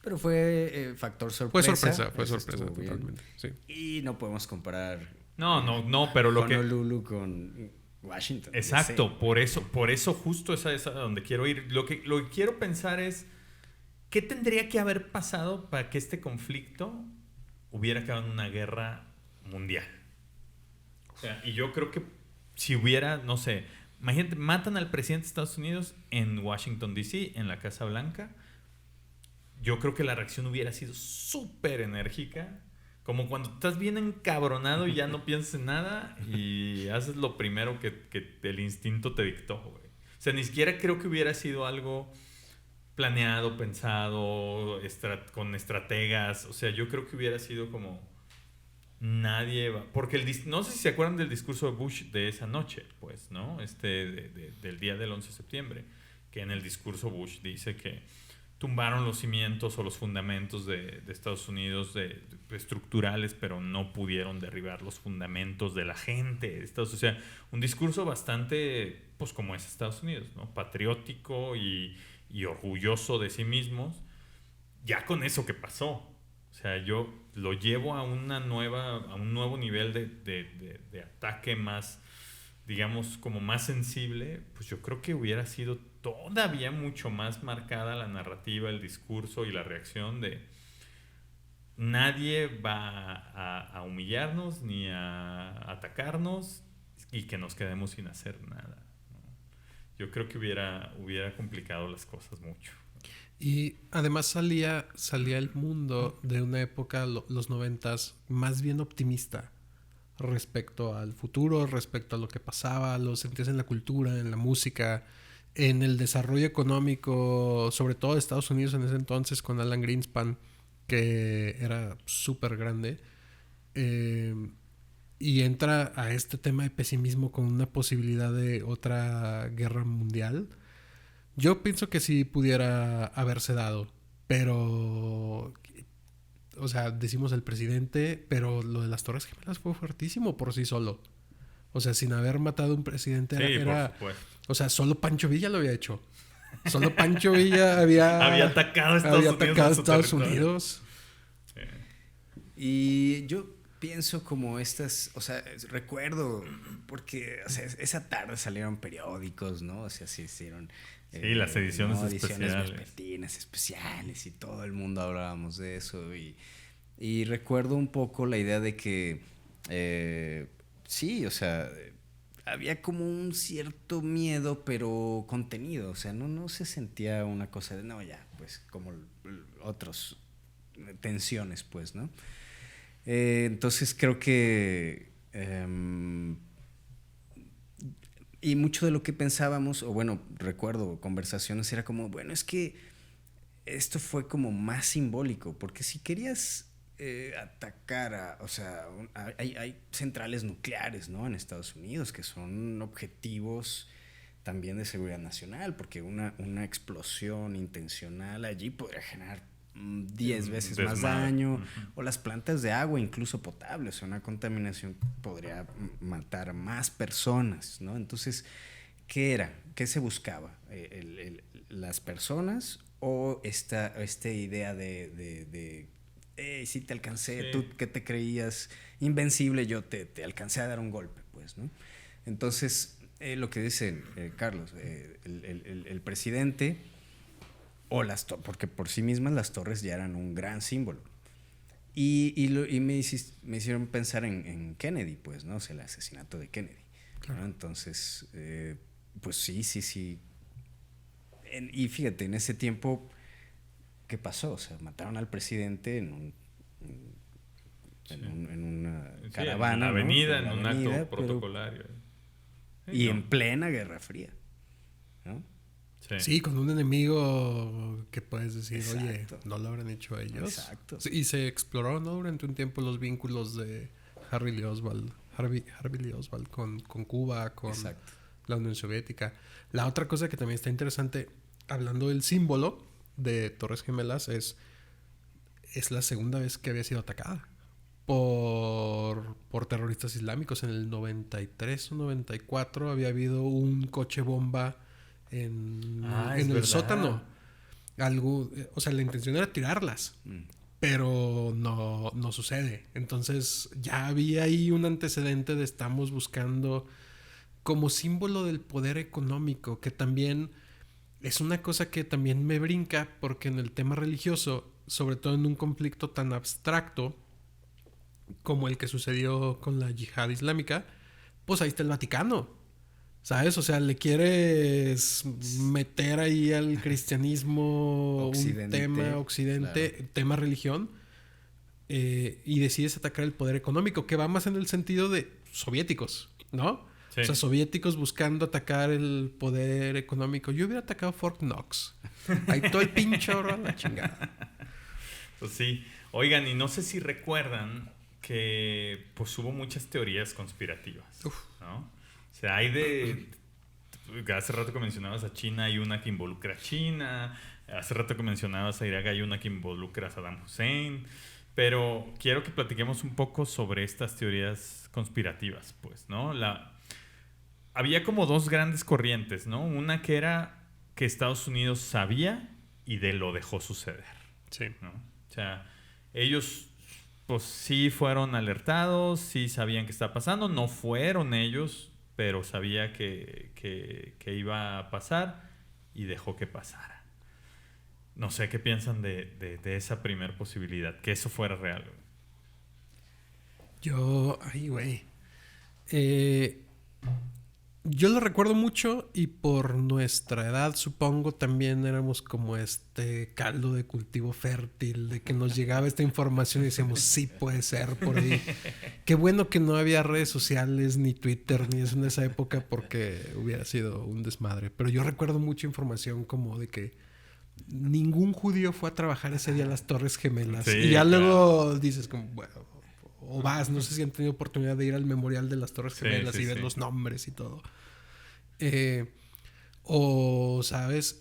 Pero fue factor sorpresa. Fue sorpresa totalmente. Sí. Y no podemos comparar No, pero lo que... Honolulu con Washington. Exacto, por eso justo esa es a donde quiero ir. Lo que quiero pensar es, ¿qué tendría que haber pasado para que este conflicto hubiera acabado en una guerra mundial? O sea, y yo creo que si hubiera, no sé, imagínate, matan al presidente de Estados Unidos en Washington, D.C., en la Casa Blanca. Yo creo que la reacción hubiera sido súper enérgica. Como cuando estás bien encabronado y ya no piensas en nada y haces lo primero que el instinto te dictó, güey. O sea, ni siquiera creo que hubiera sido algo planeado, pensado, con estrategas. O sea, yo creo que hubiera sido como... Nadie va... Porque no sé si se acuerdan del discurso de Bush de esa noche, pues, ¿no? Del día del 11 de septiembre. Que en el discurso Bush dice que tumbaron los cimientos o los fundamentos de Estados Unidos estructurales, pero no pudieron derribar los fundamentos de la gente. O sea, un discurso bastante, pues como es Estados Unidos, ¿no? Patriótico y orgulloso de sí mismos. Ya con eso que pasó. O sea, yo lo llevo a un nuevo nivel de ataque más, digamos, como más sensible. Pues yo creo que hubiera sido todavía mucho más marcada la narrativa, el discurso y la reacción de nadie va a humillarnos ni a atacarnos y que nos quedemos sin hacer nada, ¿no? Yo creo que hubiera complicado las cosas mucho. Y además salía el mundo de una época, los 90s, más bien optimista respecto al futuro, respecto a lo que pasaba, lo sentías en la cultura, en la música, en el desarrollo económico, sobre todo de Estados Unidos en ese entonces con Alan Greenspan, que era súper grande. Y entra a este tema de pesimismo con una posibilidad de otra guerra mundial. Yo pienso que sí pudiera haberse dado, pero... O sea, decimos el presidente, pero lo de las Torres Gemelas fue fuertísimo por sí solo. O sea, sin haber matado a un presidente era... O sea, solo Pancho Villa lo había hecho. Solo Pancho Villa había atacado a Estados Unidos. Sí. Y yo pienso como estas, o sea, recuerdo, porque o sea, esa tarde salieron periódicos, ¿no? O sea, se hicieron... Sí, las ediciones especiales. vespertinas especiales y todo el mundo hablábamos de eso. Y recuerdo un poco la idea de que, sí, o sea, había como un cierto miedo, pero contenido. O sea, no se sentía una cosa de, no, ya, pues como otras tensiones, pues, ¿no? Entonces creo que... y mucho de lo que pensábamos, o bueno, recuerdo conversaciones, era como, bueno, es que esto fue como más simbólico, porque si querías atacar o sea, hay centrales nucleares, ¿no? En Estados Unidos, que son objetivos también de seguridad nacional, porque una explosión intencional allí podría generar 10 veces más daño, o las plantas de agua incluso potable, o sea, una contaminación podría matar a más personas, ¿no? Entonces, ¿qué era? ¿Qué se buscaba? ¿Las personas o esta idea de hey, sí te alcancé, sí. Tú que te creías invencible, yo te alcancé a dar un golpe, pues, ¿no? Entonces, lo que dice Carlos, el presidente... porque por sí mismas las torres ya eran un gran símbolo. Y me hicieron pensar en Kennedy, pues, ¿no? O sea, el asesinato de Kennedy. Claro. ¿No? Entonces, pues sí. Y fíjate, en ese tiempo, ¿qué pasó? O sea, mataron al presidente en una caravana. En la avenida, ¿no? en un acto protocolario. Y en plena Guerra Fría, ¿no? Sí, con un enemigo que puedes decir, exacto. Oye, no lo habrán hecho ellos. Exacto. Sí, y se exploró, ¿no? Durante un tiempo los vínculos de Harvey Lee Oswald con Cuba, con exacto. La Unión Soviética. La otra cosa que también está interesante, hablando del símbolo de Torres Gemelas, es es la segunda vez que había sido atacada por terroristas islámicos. En el 93 o 94 había habido un coche bomba en el sótano. O sea, la intención era tirarlas, pero no sucede. Entonces ya había ahí un antecedente de estamos buscando como símbolo del poder económico, que también es una cosa que también me brinca, porque en el tema religioso, sobre todo en un conflicto tan abstracto como el que sucedió con la yihad islámica, pues ahí está el Vaticano, ¿sabes? O sea, le quieres meter ahí al cristianismo un tema occidente, claro, tema religión, y decides atacar el poder económico, que va más en el sentido de soviéticos, ¿no? Sí. O sea, soviéticos buscando atacar el poder económico. Yo hubiera atacado Fort Knox. Ahí todo el pinche oro a la chingada. Pues sí. Oigan, y no sé si recuerdan que pues hubo muchas teorías conspirativas, ¿no? O sea, hay hace rato que mencionabas a China, hay una que involucra a China. Hace rato que mencionabas a Irak, hay una que involucra a Saddam Hussein. Pero quiero que platiquemos un poco sobre estas teorías conspirativas, pues, ¿no? Había como dos grandes corrientes, ¿no? Una que era que Estados Unidos sabía y lo dejó suceder. Sí. ¿No? O sea, ellos pues sí fueron alertados, sí sabían qué estaba pasando, no fueron ellos, pero sabía que iba a pasar y dejó que pasara. No sé qué piensan de esa primer posibilidad, que eso fuera real. Yo lo recuerdo mucho, y por nuestra edad supongo también éramos como este caldo de cultivo fértil, de que nos llegaba esta información y decíamos, sí puede ser por ahí. Qué bueno que no había redes sociales, ni Twitter, ni eso en esa época, porque hubiera sido un desmadre. Pero yo recuerdo mucha información como de que ningún judío fue a trabajar ese día a las Torres Gemelas. Sí, y ya luego dices como, bueno, o vas, no sé si han tenido oportunidad de ir al memorial de las Torres Gemelas y ver los nombres y todo. O, ¿sabes?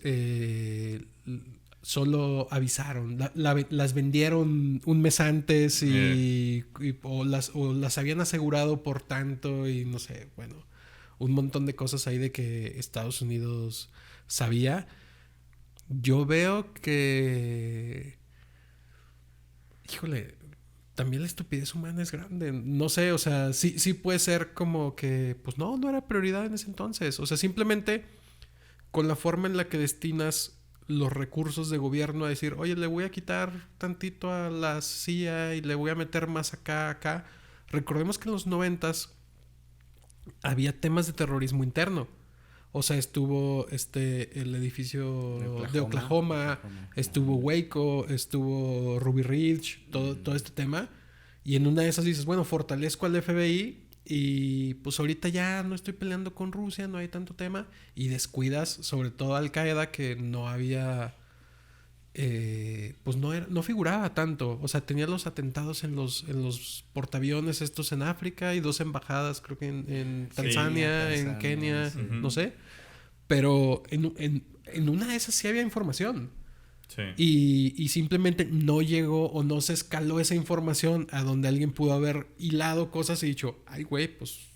Solo avisaron, las vendieron un mes antes o las habían asegurado por tanto, y no sé, bueno, un montón de cosas ahí de que Estados Unidos sabía. Yo veo que, híjole, también la estupidez humana es grande. No sé, o sea, sí puede ser como que, pues no era prioridad en ese entonces. O sea, simplemente con la forma en la que destinas los recursos de gobierno a decir, oye, le voy a quitar tantito a la CIA y le voy a meter más acá. Recordemos que en los 90s había temas de terrorismo interno. O sea, estuvo el edificio de Oklahoma, estuvo Waco, estuvo Ruby Ridge, todo este tema. Y en una de esas dices, bueno, fortalezco al FBI y pues ahorita ya no estoy peleando con Rusia, no hay tanto tema. Y descuidas sobre todo a Al Qaeda, que no había, pues no figuraba tanto. O sea, tenía los atentados en los portaaviones estos en África y 2 embajadas, creo que en Tanzania, en Kenia, no sé. Pero en una de esas sí había información. Sí. Y simplemente no llegó o no se escaló esa información a donde alguien pudo haber hilado cosas y dicho, ay, güey, pues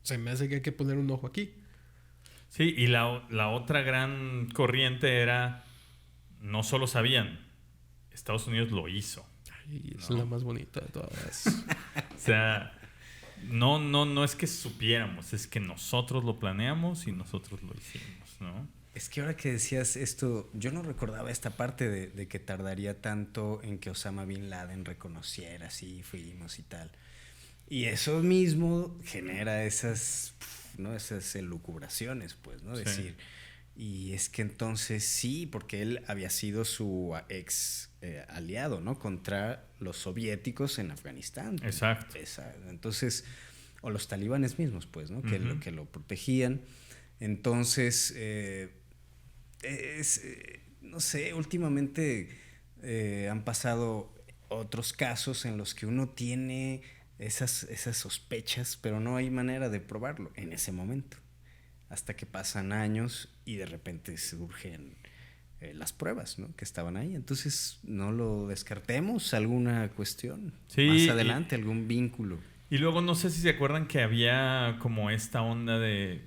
se me hace que hay que poner un ojo aquí. Sí, y la otra gran corriente era, no solo sabían, Estados Unidos lo hizo. Ay, es la más bonita de todas. O sea, no es que supiéramos, es que nosotros lo planeamos y nosotros lo hicimos, ¿no? Es que ahora que decías esto, yo no recordaba esta parte de que tardaría tanto en que Osama Bin Laden reconociera, sí, fuimos y tal. Y eso mismo genera esas elucubraciones, pues, ¿no? Sí. Decir, y es que entonces sí, porque él había sido su ex aliado, ¿no? Contra los soviéticos en Afganistán. Exacto. Entonces, o los talibanes mismos, pues, ¿no? Uh-huh. Que lo protegían. Entonces, no sé, últimamente han pasado otros casos en los que uno tiene esas sospechas, pero no hay manera de probarlo en ese momento. Hasta que pasan años y de repente surgen las pruebas, ¿no? Que estaban ahí. Entonces, no lo descartemos, alguna cuestión más adelante, algún vínculo. Y luego no sé si se acuerdan que había como esta onda de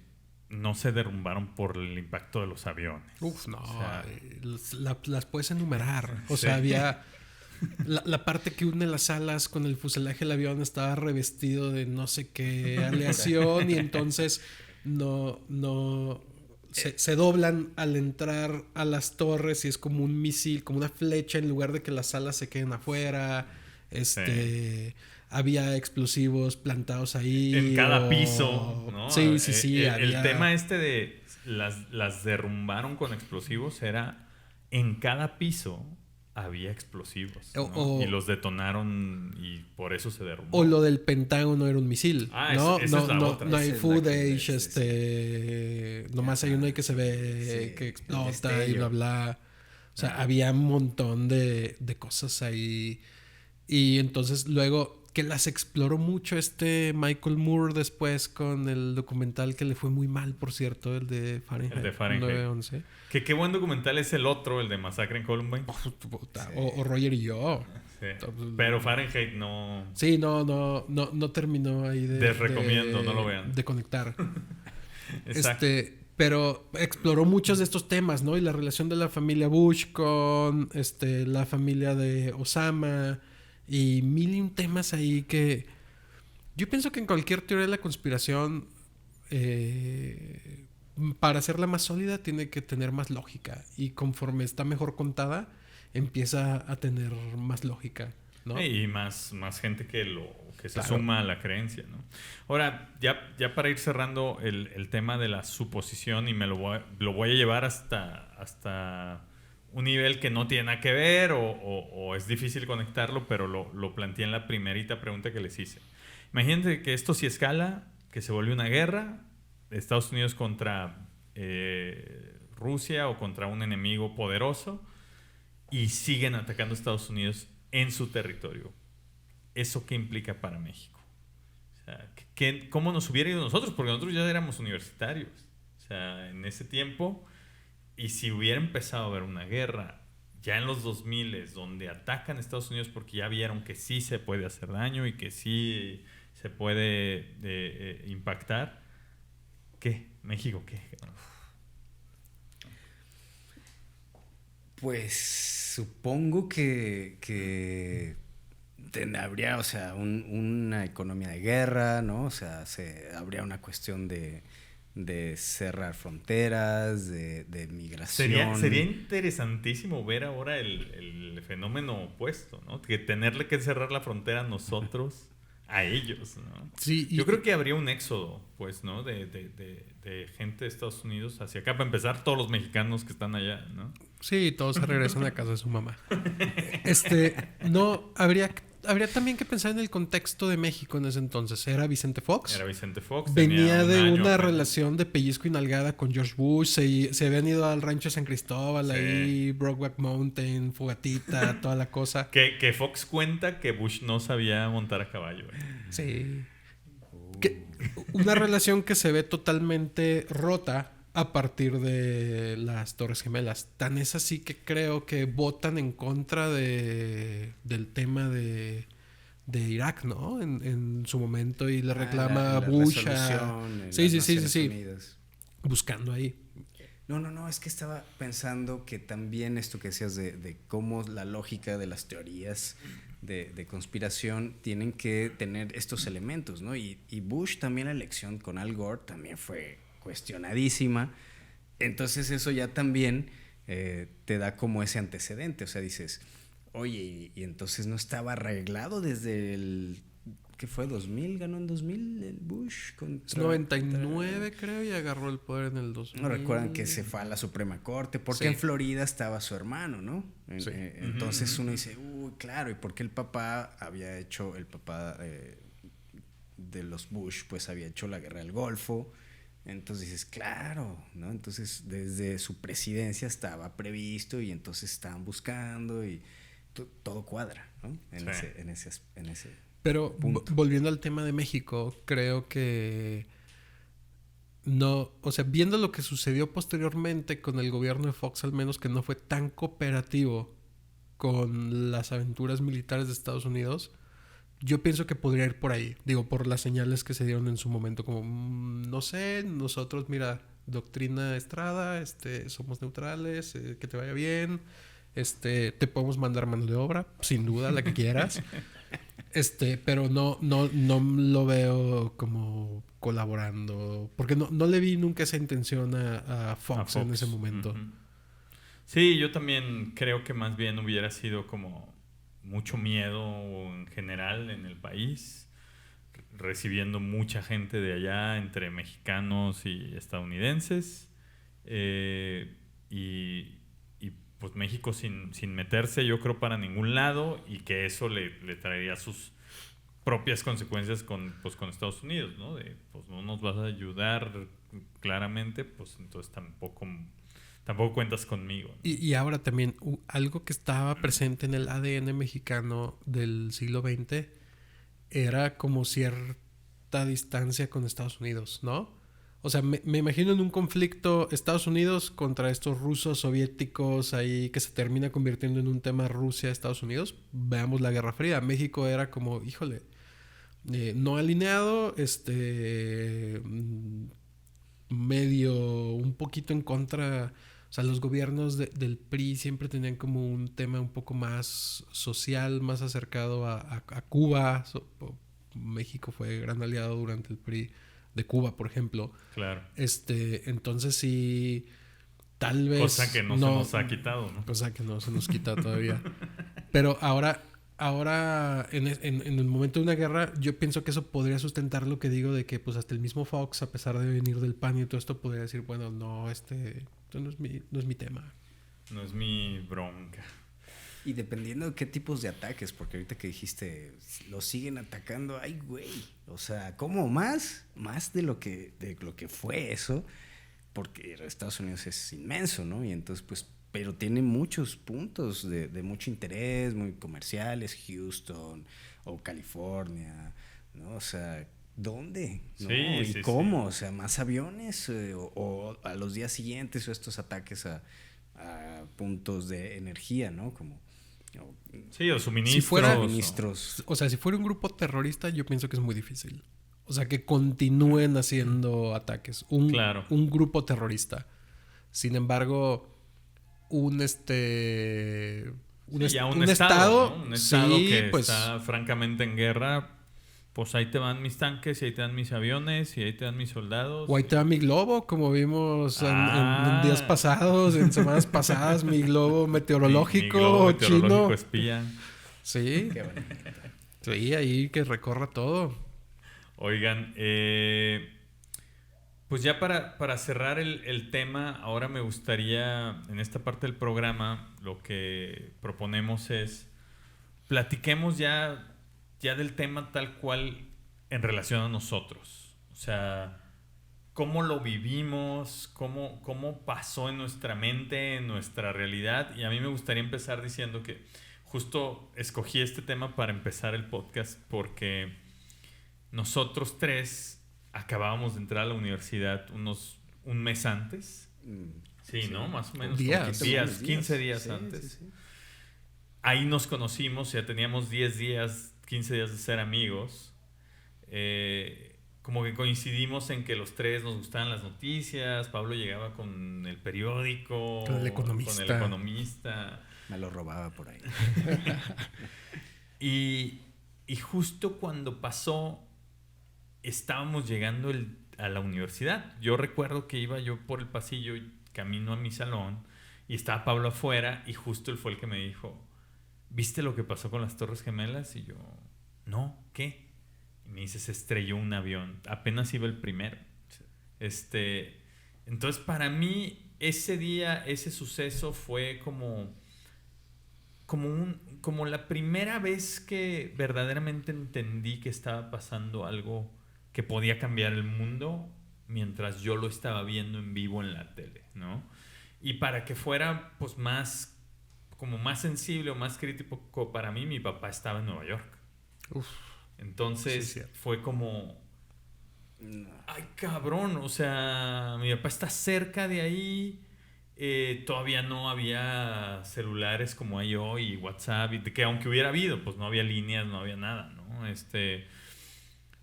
no se derrumbaron por el impacto de los aviones. Uf, no, O sea, las puedes enumerar. O Sí. sea, había la parte que une las alas con el fuselaje del avión estaba revestido de no sé qué aleación y entonces se doblan al entrar a las torres y es como un misil, como una flecha en lugar de que las alas se queden afuera. Había explosivos plantados ahí. En cada piso, ¿no? Sí. El tema de las derrumbaron con explosivos era en cada piso había explosivos, ¿no? Y los detonaron y por eso se derrumbó. O lo del Pentágono era un misil. Esa es la otra. No hay Esa es footage, nomás hay uno ahí que se ve que explota y bla bla. O sea, había un montón de cosas ahí. Y entonces luego que las exploró mucho Michael Moore después con el documental que le fue muy mal, por cierto, el de Fahrenheit. El de Fahrenheit. 9/11. Que qué buen documental es el otro, el de Masacre en Columbine. O Roger y yo. Sí. Pero Fahrenheit no... Sí, no terminó ahí de... Les recomiendo, no lo vean. De conectar. Exacto. Pero exploró muchos de estos temas, ¿no? Y la relación de la familia Bush con la familia de Osama y mil y un temas ahí que... Yo pienso que en cualquier teoría de la conspiración, para hacerla más sólida, tiene que tener más lógica. Y conforme está mejor contada, empieza a tener más lógica, ¿no? Y más gente que se Claro. suma a la creencia, ¿no? Ahora, ya para ir cerrando el tema de la suposición, y lo voy a llevar hasta un nivel que no tiene nada que ver o es difícil conectarlo, pero lo planteé en la primerita pregunta que les hice. Imagínense que esto sí escala, que se vuelve una guerra, Estados Unidos contra Rusia o contra un enemigo poderoso, y siguen atacando a Estados Unidos en su territorio. ¿Eso qué implica para México? O sea, ¿cómo nos hubiera ido nosotros? Porque nosotros ya éramos universitarios. O sea, en ese tiempo, y si hubiera empezado a haber una guerra ya en los 2000, donde atacan a Estados Unidos porque ya vieron que sí se puede hacer daño y que sí se puede impactar, ¿qué? ¿México qué? Pues supongo que habría, o sea, una economía de guerra, ¿no? O sea, habría una cuestión de cerrar fronteras, de migración. Sería interesantísimo ver ahora el fenómeno opuesto, ¿no? Que tenerle que cerrar la frontera a nosotros, a ellos, ¿no? Sí, yo creo que habría un éxodo, pues, ¿no? De gente de Estados Unidos hacia acá. Para empezar, todos los mexicanos que están allá, ¿no? Sí, todos se regresan a casa de su mamá. No, habría también que pensar en el contexto de México en ese entonces. Era Vicente Fox. Venía de una relación de pellizco y nalgada con George Bush. Se habían ido al rancho San Cristóbal, sí. Ahí, Brokeback Mountain, fogatita, toda la cosa. Que Fox cuenta que Bush no sabía montar a caballo. Sí. Una relación que se ve totalmente rota a partir de las Torres Gemelas. Tan es así que creo que votan en contra del tema de Irak, ¿no? En su momento, y le reclama a Bush Sí. Buscando ahí. No, es que estaba pensando que también esto que decías de cómo la lógica de las teorías de conspiración tienen que tener estos elementos, ¿no? Y Bush también, la elección con Al Gore también fue cuestionadísima. Entonces eso ya también te da como ese antecedente. O sea, dices, oye, y entonces no estaba arreglado desde el... ¿Qué fue? ¿2000? ¿Ganó en 2000 el Bush? 99 creo, y agarró el poder en el 2000. No recuerdan que se fue a la Suprema Corte porque en Florida estaba su hermano, ¿no? Sí. Entonces uno dice, uy, claro, y porque el papá de los Bush pues había hecho la guerra del Golfo. Entonces dices, claro, ¿no? Entonces desde su presidencia estaba previsto y entonces estaban buscando y todo cuadra, ¿no? En ese Pero punto. Volviendo al tema de México, creo que no, o sea, viendo lo que sucedió posteriormente con el gobierno de Fox, al menos que no fue tan cooperativo con las aventuras militares de Estados Unidos, yo pienso que podría ir por ahí. Digo, por las señales que se dieron en su momento, como, no sé, nosotros, mira, doctrina Estrada, somos neutrales, que te vaya bien, te podemos mandar mano de obra, sin duda, la que quieras. Pero no lo veo como colaborando, porque no le vi nunca esa intención a Fox en ese momento. Uh-huh. Sí, yo también creo que más bien hubiera sido como mucho miedo en general en el país, recibiendo mucha gente de allá entre mexicanos y estadounidenses, y pues México sin meterse, yo creo, para ningún lado, y que eso le traería sus propias consecuencias con Estados Unidos, ¿no? De, pues no nos vas a ayudar claramente, pues entonces tampoco cuentas conmigo, ¿no? Y ahora también algo que estaba presente en el ADN mexicano del siglo XX era como cierta distancia con Estados Unidos, ¿no? O sea, me imagino en un conflicto Estados Unidos contra estos rusos soviéticos ahí que se termina convirtiendo en un tema Rusia-Estados Unidos. Veamos la Guerra Fría. México era como, híjole, no alineado, medio, un poquito en contra. O sea, los gobiernos del PRI siempre tenían como un tema un poco más social, más acercado a Cuba. México fue gran aliado durante el PRI de Cuba, por ejemplo. Claro. Entonces sí, tal vez... Cosa que no se nos ha quitado, ¿no? Cosa que no se nos quita todavía. Pero ahora en el momento de una guerra, yo pienso que eso podría sustentar lo que digo de que pues hasta el mismo Fox, a pesar de venir del PAN y todo esto, podría decir, bueno, no, esto no es mi tema. No es mi bronca. Y dependiendo de qué tipos de ataques, porque ahorita que dijiste, lo siguen atacando, ay, güey. O sea, ¿cómo más? Más de lo que fue eso, porque Estados Unidos es inmenso, ¿no? Y entonces, pues, pero tiene muchos puntos de mucho interés, muy comerciales, Houston o California, ¿no? O sea, ¿dónde? ¿No? Sí, ¿Y cómo? Sí. O sea, más aviones o a los días siguientes o estos ataques a puntos de energía, ¿no? Como... Sí, o suministros. O sea, si fuera un grupo terrorista, yo pienso que es muy difícil. O sea, que continúen haciendo ataques. Un grupo terrorista. Sin embargo, un estado, ¿no? Un estado sí, que pues, está francamente en guerra. Pues ahí te van mis tanques, y ahí te dan mis aviones, y ahí te dan mis soldados. O ahí te va mi globo, como vimos en días pasados, en semanas pasadas, mi globo meteorológico, mi globo meteorológico chino. Espía. Sí. Qué bonito. Sí, ahí que recorra todo. Oigan, pues ya para cerrar el tema, ahora me gustaría, en esta parte del programa, lo que proponemos es, platiquemos ya del tema tal cual en relación a nosotros. O sea, cómo lo vivimos, cómo pasó en nuestra mente, en nuestra realidad. Y a mí me gustaría empezar diciendo que justo escogí este tema para empezar el podcast porque nosotros tres acabábamos de entrar a la universidad un mes antes. Sí, ¿no? Más o menos. 15 días antes. Sí. Ahí nos conocimos, ya teníamos 10 días, 15 días de ser amigos. Como que coincidimos en que los tres nos gustaban las noticias. Pablo llegaba con el periódico, con el Economista. Me lo robaba por ahí. y justo cuando pasó, estábamos llegando a la universidad. Yo recuerdo que iba yo por el pasillo y camino a mi salón y estaba Pablo afuera y justo él fue el que me dijo, ¿viste lo que pasó con las Torres Gemelas? Y yo, no, ¿qué? Y me dice, se estrelló un avión. Apenas iba el primero. Entonces, para mí, ese día, ese suceso fue como la primera vez que verdaderamente entendí que estaba pasando algo que podía cambiar el mundo mientras yo lo estaba viendo en vivo en la tele, ¿no? Y para que fuera, pues, más sensible o más crítico para mí, mi papá estaba en Nueva York. Uf. Entonces Sí, fue como No. Ay, cabrón, o sea, mi papá está cerca de ahí. Todavía no había celulares como hay hoy, WhatsApp, y que aunque hubiera habido, pues no había líneas, no había nada, ¿no?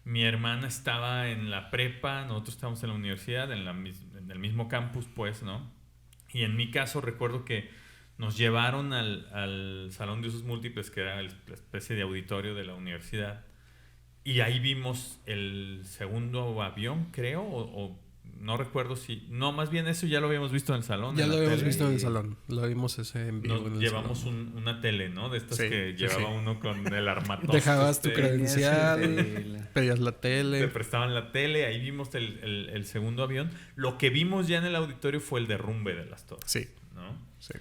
Mi hermana estaba en la prepa, nosotros estábamos en la universidad, en el mismo campus, pues, ¿no? Y en mi caso recuerdo que nos llevaron al salón de usos múltiples, que era la especie de auditorio de la universidad. Y ahí vimos el segundo avión, creo, o no recuerdo si... No, más bien eso ya lo habíamos visto en el salón. Ya en lo la habíamos tele. visto en el salón. Lo vimos ese en vivo en el Llevamos salón. una tele, ¿no? De estas Sí, que sí, llevaba sí. uno con el armatoste. Dejabas tu credencial, pedías la Te tele. prestaban la tele, ahí vimos el segundo avión. Lo que vimos ya en el auditorio fue el derrumbe de las torres. Sí. ¿No? Sí.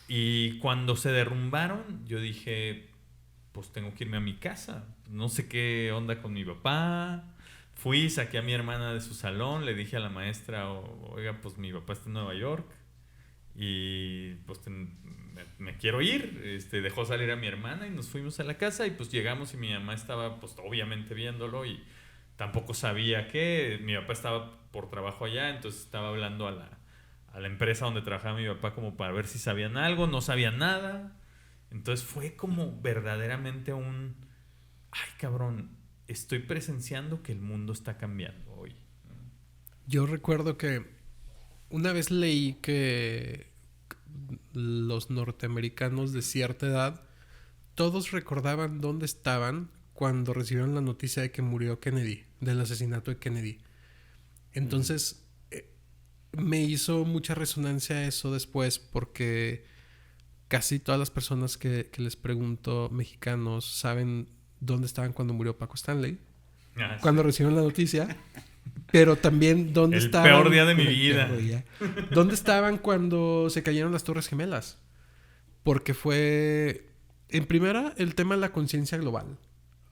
Y cuando se derrumbaron, yo dije, pues tengo que irme a mi casa. No sé qué onda con mi papá. Fui, saqué a mi hermana de su salón, le dije a la maestra, oiga, pues mi papá está en Nueva York y pues me quiero ir. Dejó salir a mi hermana y nos fuimos a la casa y pues llegamos y mi mamá estaba pues obviamente viéndolo y tampoco sabía qué. Mi papá estaba por trabajo allá, entonces estaba hablando a la empresa donde trabajaba mi papá como para ver si sabían algo, no sabían nada. Entonces fue como verdaderamente ay, cabrón, estoy presenciando que el mundo está cambiando hoy. Yo recuerdo que una vez leí que los norteamericanos de cierta edad, todos recordaban dónde estaban cuando recibieron la noticia de que murió Kennedy, del asesinato de Kennedy. Entonces, me hizo mucha resonancia eso después porque casi todas las personas que les pregunto, mexicanos, saben dónde estaban cuando murió Paco Stanley, cuando recibieron la noticia, pero también dónde estaban... El peor día de mi vida. ¿Dónde estaban cuando se cayeron las Torres Gemelas? Porque fue, en primera, el tema de la conciencia global.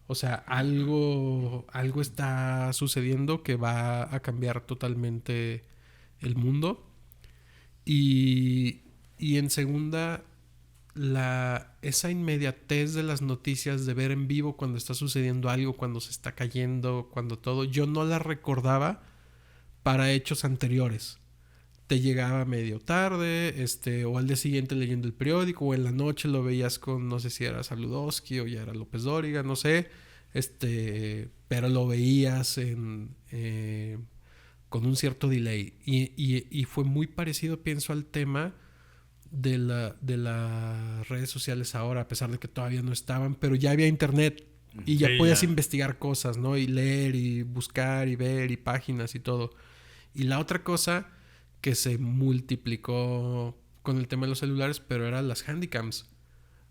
O sea, algo está sucediendo que va a cambiar totalmente el mundo. Y en segunda, esa inmediatez de las noticias, de ver en vivo cuando está sucediendo algo, cuando se está cayendo, cuando todo, yo no la recordaba para hechos anteriores. Te llegaba medio tarde, o al día siguiente leyendo el periódico, o en la noche lo veías con, no sé si era Saludowski o ya era López Dóriga, no sé, pero lo veías con un cierto delay. Y fue muy parecido, pienso, al tema de las redes sociales ahora, a pesar de que todavía no estaban, pero ya había internet y ya podías investigar cosas, ¿no? Y leer y buscar y ver y páginas y todo. Y la otra cosa que se multiplicó con el tema de los celulares, pero eran las handycams.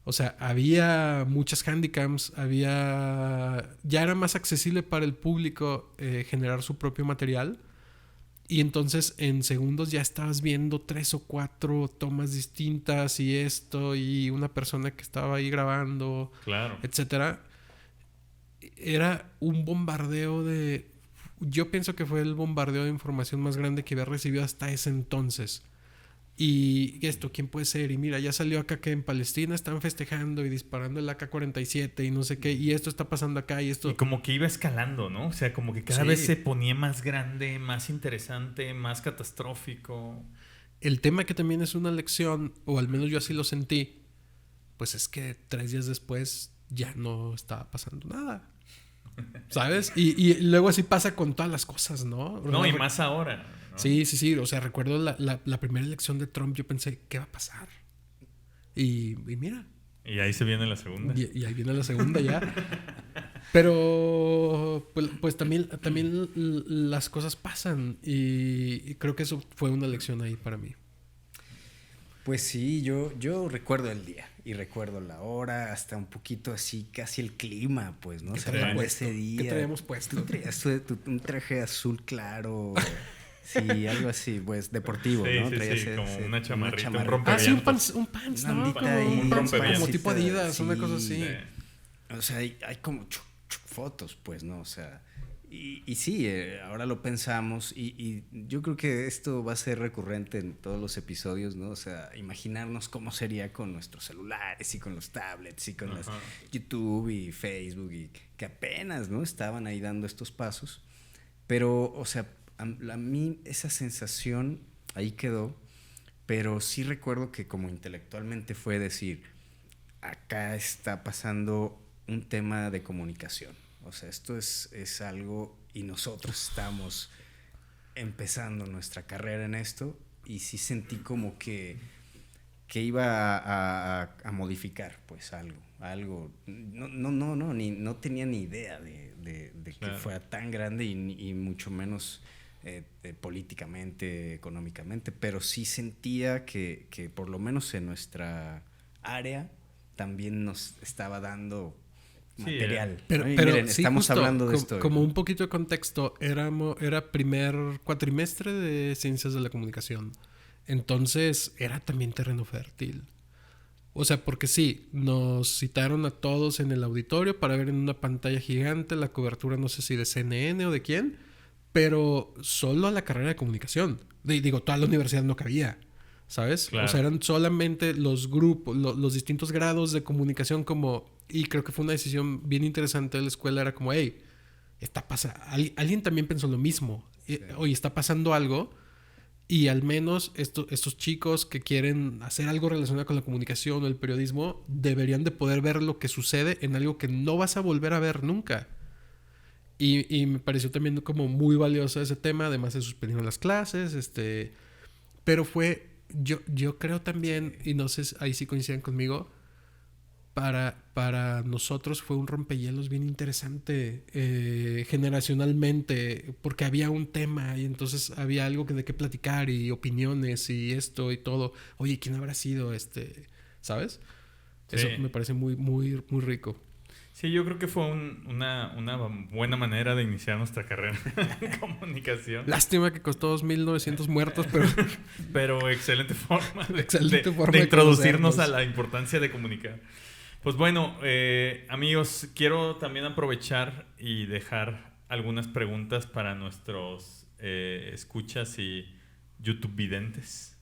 O sea, había muchas handycams, ya era más accesible para el público generar su propio material. Y entonces en segundos ya estabas viendo 3 o 4 tomas distintas y esto, y una persona que estaba ahí grabando, claro, etcétera. Era un bombardeo yo pienso que fue el bombardeo de información más grande que había recibido hasta ese entonces. Y esto, ¿quién puede ser? Y mira, ya salió acá que en Palestina están festejando y disparando el AK-47 y no sé qué, y esto está pasando acá y esto... Y como que iba escalando, ¿no? O sea, como que cada vez se ponía más grande, más interesante, más catastrófico. El tema que también es una lección, o al menos yo así lo sentí, pues es que 3 días después ya no estaba pasando nada. ¿Sabes? Y luego así pasa con todas las cosas, ¿no? No, y más ahora, ¿no? Sí. O sea, recuerdo la primera elección de Trump, yo pensé, ¿qué va a pasar? Y mira. Y ahí se viene la segunda. Y ahí viene la segunda ya. Pero pues también las cosas pasan. Y creo que eso fue una lección ahí para mí. Pues sí, yo recuerdo el día y recuerdo la hora, hasta un poquito así, casi el clima, pues, ¿no? ¿Qué traíamos ese día? ¿Qué traíamos puesto? Tú traías un traje azul claro, sí, algo así, pues, deportivo, sí, ¿no? Sí, traías como una chamarrita, un Ah, rompevientos. sí, un pants, una ¿no? Como tipo Adidas, una cosa así. O sea, hay como fotos, pues, ¿no? O sea... Y sí, ahora lo pensamos y yo creo que esto va a ser recurrente en todos los episodios, ¿no? O sea, imaginarnos cómo sería con nuestros celulares y con los tablets y con las YouTube y Facebook y que apenas, ¿no? Estaban ahí dando estos pasos. Pero, o sea, a mí esa sensación ahí quedó, pero sí recuerdo que como intelectualmente fue decir, acá está pasando un tema de comunicación. O sea, esto es algo y nosotros estamos empezando nuestra carrera en esto y sí sentí como que iba a modificar pues algo. No tenía ni idea de claro. Que fuera tan grande y mucho menos políticamente, económicamente, pero sí sentía que por lo menos en nuestra área también nos estaba dando material. Pero miren, sí, estamos justo, hablando de esto. Como un poquito de contexto, era primer cuatrimestre de Ciencias de la Comunicación. Entonces era también terreno fértil. O sea, porque sí, nos citaron a todos en el auditorio para ver en una pantalla gigante la cobertura, no sé si de CNN o de quién, pero solo a la carrera de comunicación. Digo, toda la universidad no cabía, ¿sabes? Claro. O sea, eran solamente los grupos, los distintos grados de comunicación como... Y creo que fue una decisión bien interesante de la escuela. Era como, hey, alguien también pensó lo mismo. Sí. Oye, está pasando algo... Y al menos estos chicos que quieren hacer algo relacionado con la comunicación o el periodismo deberían de poder ver lo que sucede en algo que no vas a volver a ver nunca. Y me pareció también como muy valioso ese tema. Además se suspendieron las clases. Pero fue... Yo creo también, y no sé, ahí sí coinciden conmigo, para nosotros fue un rompehielos bien interesante generacionalmente, porque había un tema y entonces había algo de qué platicar y opiniones y esto y todo. Oye, ¿quién habrá sido ¿sabes? Sí. Eso me parece muy, muy, muy rico. Sí, yo creo que fue una buena manera de iniciar nuestra carrera en comunicación. Lástima que costó 2,900 muertos, pero excelente forma de introducirnos a la importancia de comunicar. Pues bueno, amigos, quiero también aprovechar y dejar algunas preguntas para nuestros escuchas y YouTube videntes.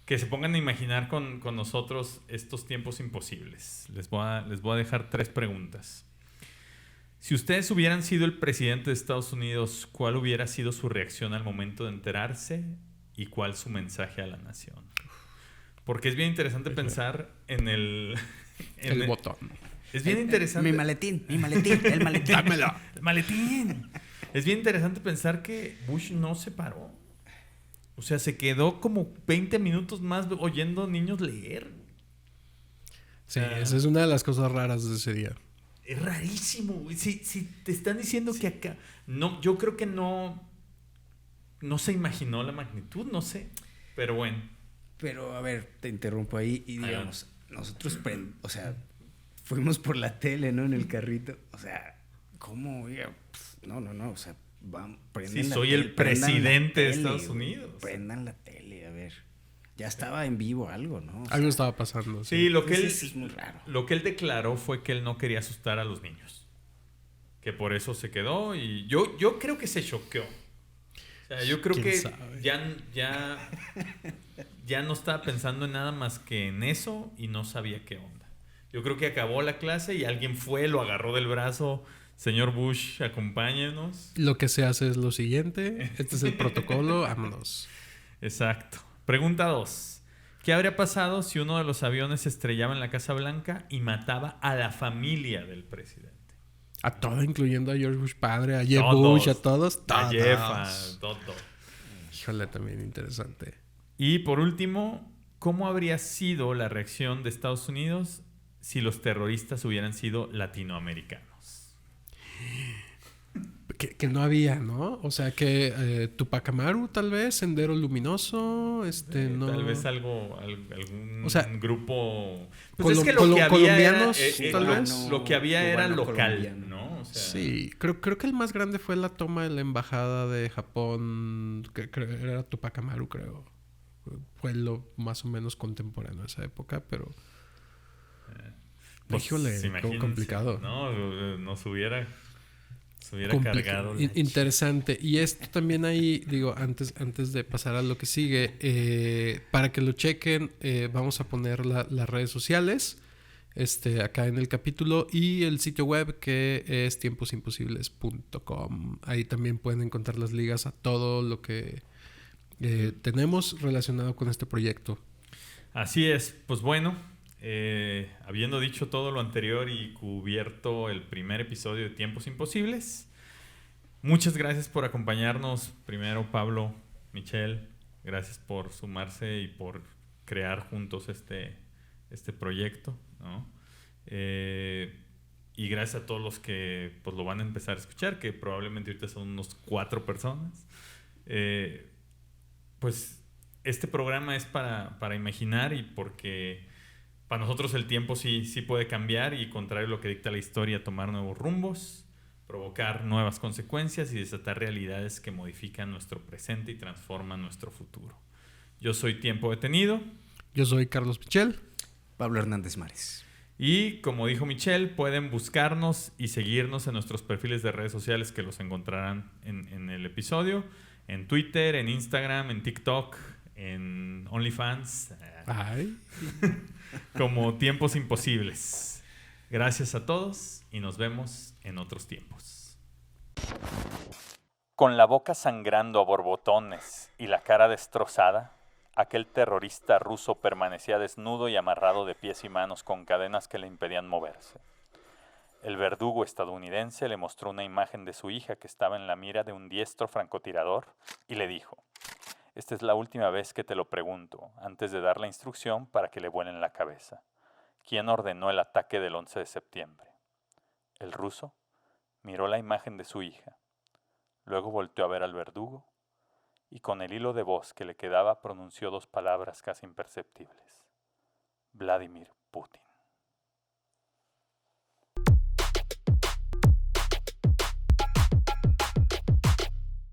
Que se pongan a imaginar con nosotros estos tiempos imposibles. Les voy a dejar 3 preguntas. Si ustedes hubieran sido el presidente de Estados Unidos, ¿cuál hubiera sido su reacción al momento de enterarse y cuál su mensaje a la nación? Porque es bien interesante pensar en el botón. Es bien interesante. El maletín, el maletín. Dámelo. El maletín. Es bien interesante pensar que Bush no se paró. O sea, se quedó como 20 minutos más oyendo niños leer. Sí, esa es una de las cosas raras de ese día. Es rarísimo. Si te están diciendo que acá... No, yo creo que no se imaginó la magnitud, no sé. Pero bueno. Pero, a ver, te interrumpo ahí y digamos, nosotros, o sea, fuimos por la tele, ¿no? En el carrito. O sea, ¿cómo? Oiga, no, o sea, prendan la tele. El presidente de Estados Unidos. Prendan la tele, a ver. Ya estaba en vivo algo, ¿no? Algo estaba pasando. Sí, lo que es muy raro. Lo que él declaró fue que él no quería asustar a los niños. Que por eso se quedó y yo creo que se choqueó. O sea, yo creo que ya no estaba pensando en nada más que en eso y no sabía qué onda. Yo creo que acabó la clase y alguien lo agarró del brazo. Señor Bush, acompáñenos. Lo que se hace es lo siguiente. Este es el protocolo. Vámonos. Exacto. Pregunta 2. ¿Qué habría pasado si uno de los aviones se estrellaba en la Casa Blanca y mataba a la familia del presidente? A todo, incluyendo a George Bush padre, a Jeb Bush, a todos. A Jeff, a todo. Híjole, también interesante. Y por último, ¿cómo habría sido la reacción de Estados Unidos si los terroristas hubieran sido latinoamericanos? Que no había, ¿no? O sea, que Tupac Amaru, tal vez, Sendero Luminoso, no... Tal vez algún grupo... Pues es que lo que había colombianos, tal vez. Lo que había era local, ¿no? O sea, sí, creo que el más grande fue la toma de la embajada de Japón, que era Tupac Amaru, creo. Fue lo más o menos contemporáneo de esa época, pero... Pues, híjole, complicado. No, nos hubiera cargado. Interesante. Y esto también ahí, digo, antes de pasar a lo que sigue, para que lo chequen, vamos a poner las redes sociales acá en el capítulo, y el sitio web que es tiemposimposibles.com. Ahí también pueden encontrar las ligas a todo lo que tenemos relacionado con este proyecto. Así es, pues bueno, habiendo dicho todo lo anterior y cubierto el primer episodio de Tiempos Imposibles, muchas gracias por acompañarnos. Primero, Pablo, Michelle, gracias por sumarse y por crear juntos este proyecto, ¿no? Y gracias a todos los que pues lo van a empezar a escuchar, que probablemente ahorita son unos 4 personas. Pues este programa es para imaginar, y porque para nosotros el tiempo sí puede cambiar y, contrario a lo que dicta la historia, tomar nuevos rumbos, provocar nuevas consecuencias y desatar realidades que modifican nuestro presente y transforman nuestro futuro. Yo soy Tiempo Detenido. Yo soy Carlos Michel. Pablo Hernández Mares. Y como dijo Michelle, pueden buscarnos y seguirnos en nuestros perfiles de redes sociales, que los encontrarán en el episodio, en Twitter, en Instagram, en TikTok, en OnlyFans, como Tiempos Imposibles. Gracias a todos y nos vemos en otros tiempos. Con la boca sangrando a borbotones y la cara destrozada, aquel terrorista ruso permanecía desnudo y amarrado de pies y manos con cadenas que le impedían moverse. El verdugo estadounidense le mostró una imagen de su hija que estaba en la mira de un diestro francotirador y le dijo: «Esta es la última vez que te lo pregunto, antes de dar la instrucción para que le vuelen la cabeza. ¿Quién ordenó el ataque del 11 de septiembre?» El ruso miró la imagen de su hija, luego volteó a ver al verdugo y con el hilo de voz que le quedaba pronunció 2 palabras casi imperceptibles: Vladimir Putin.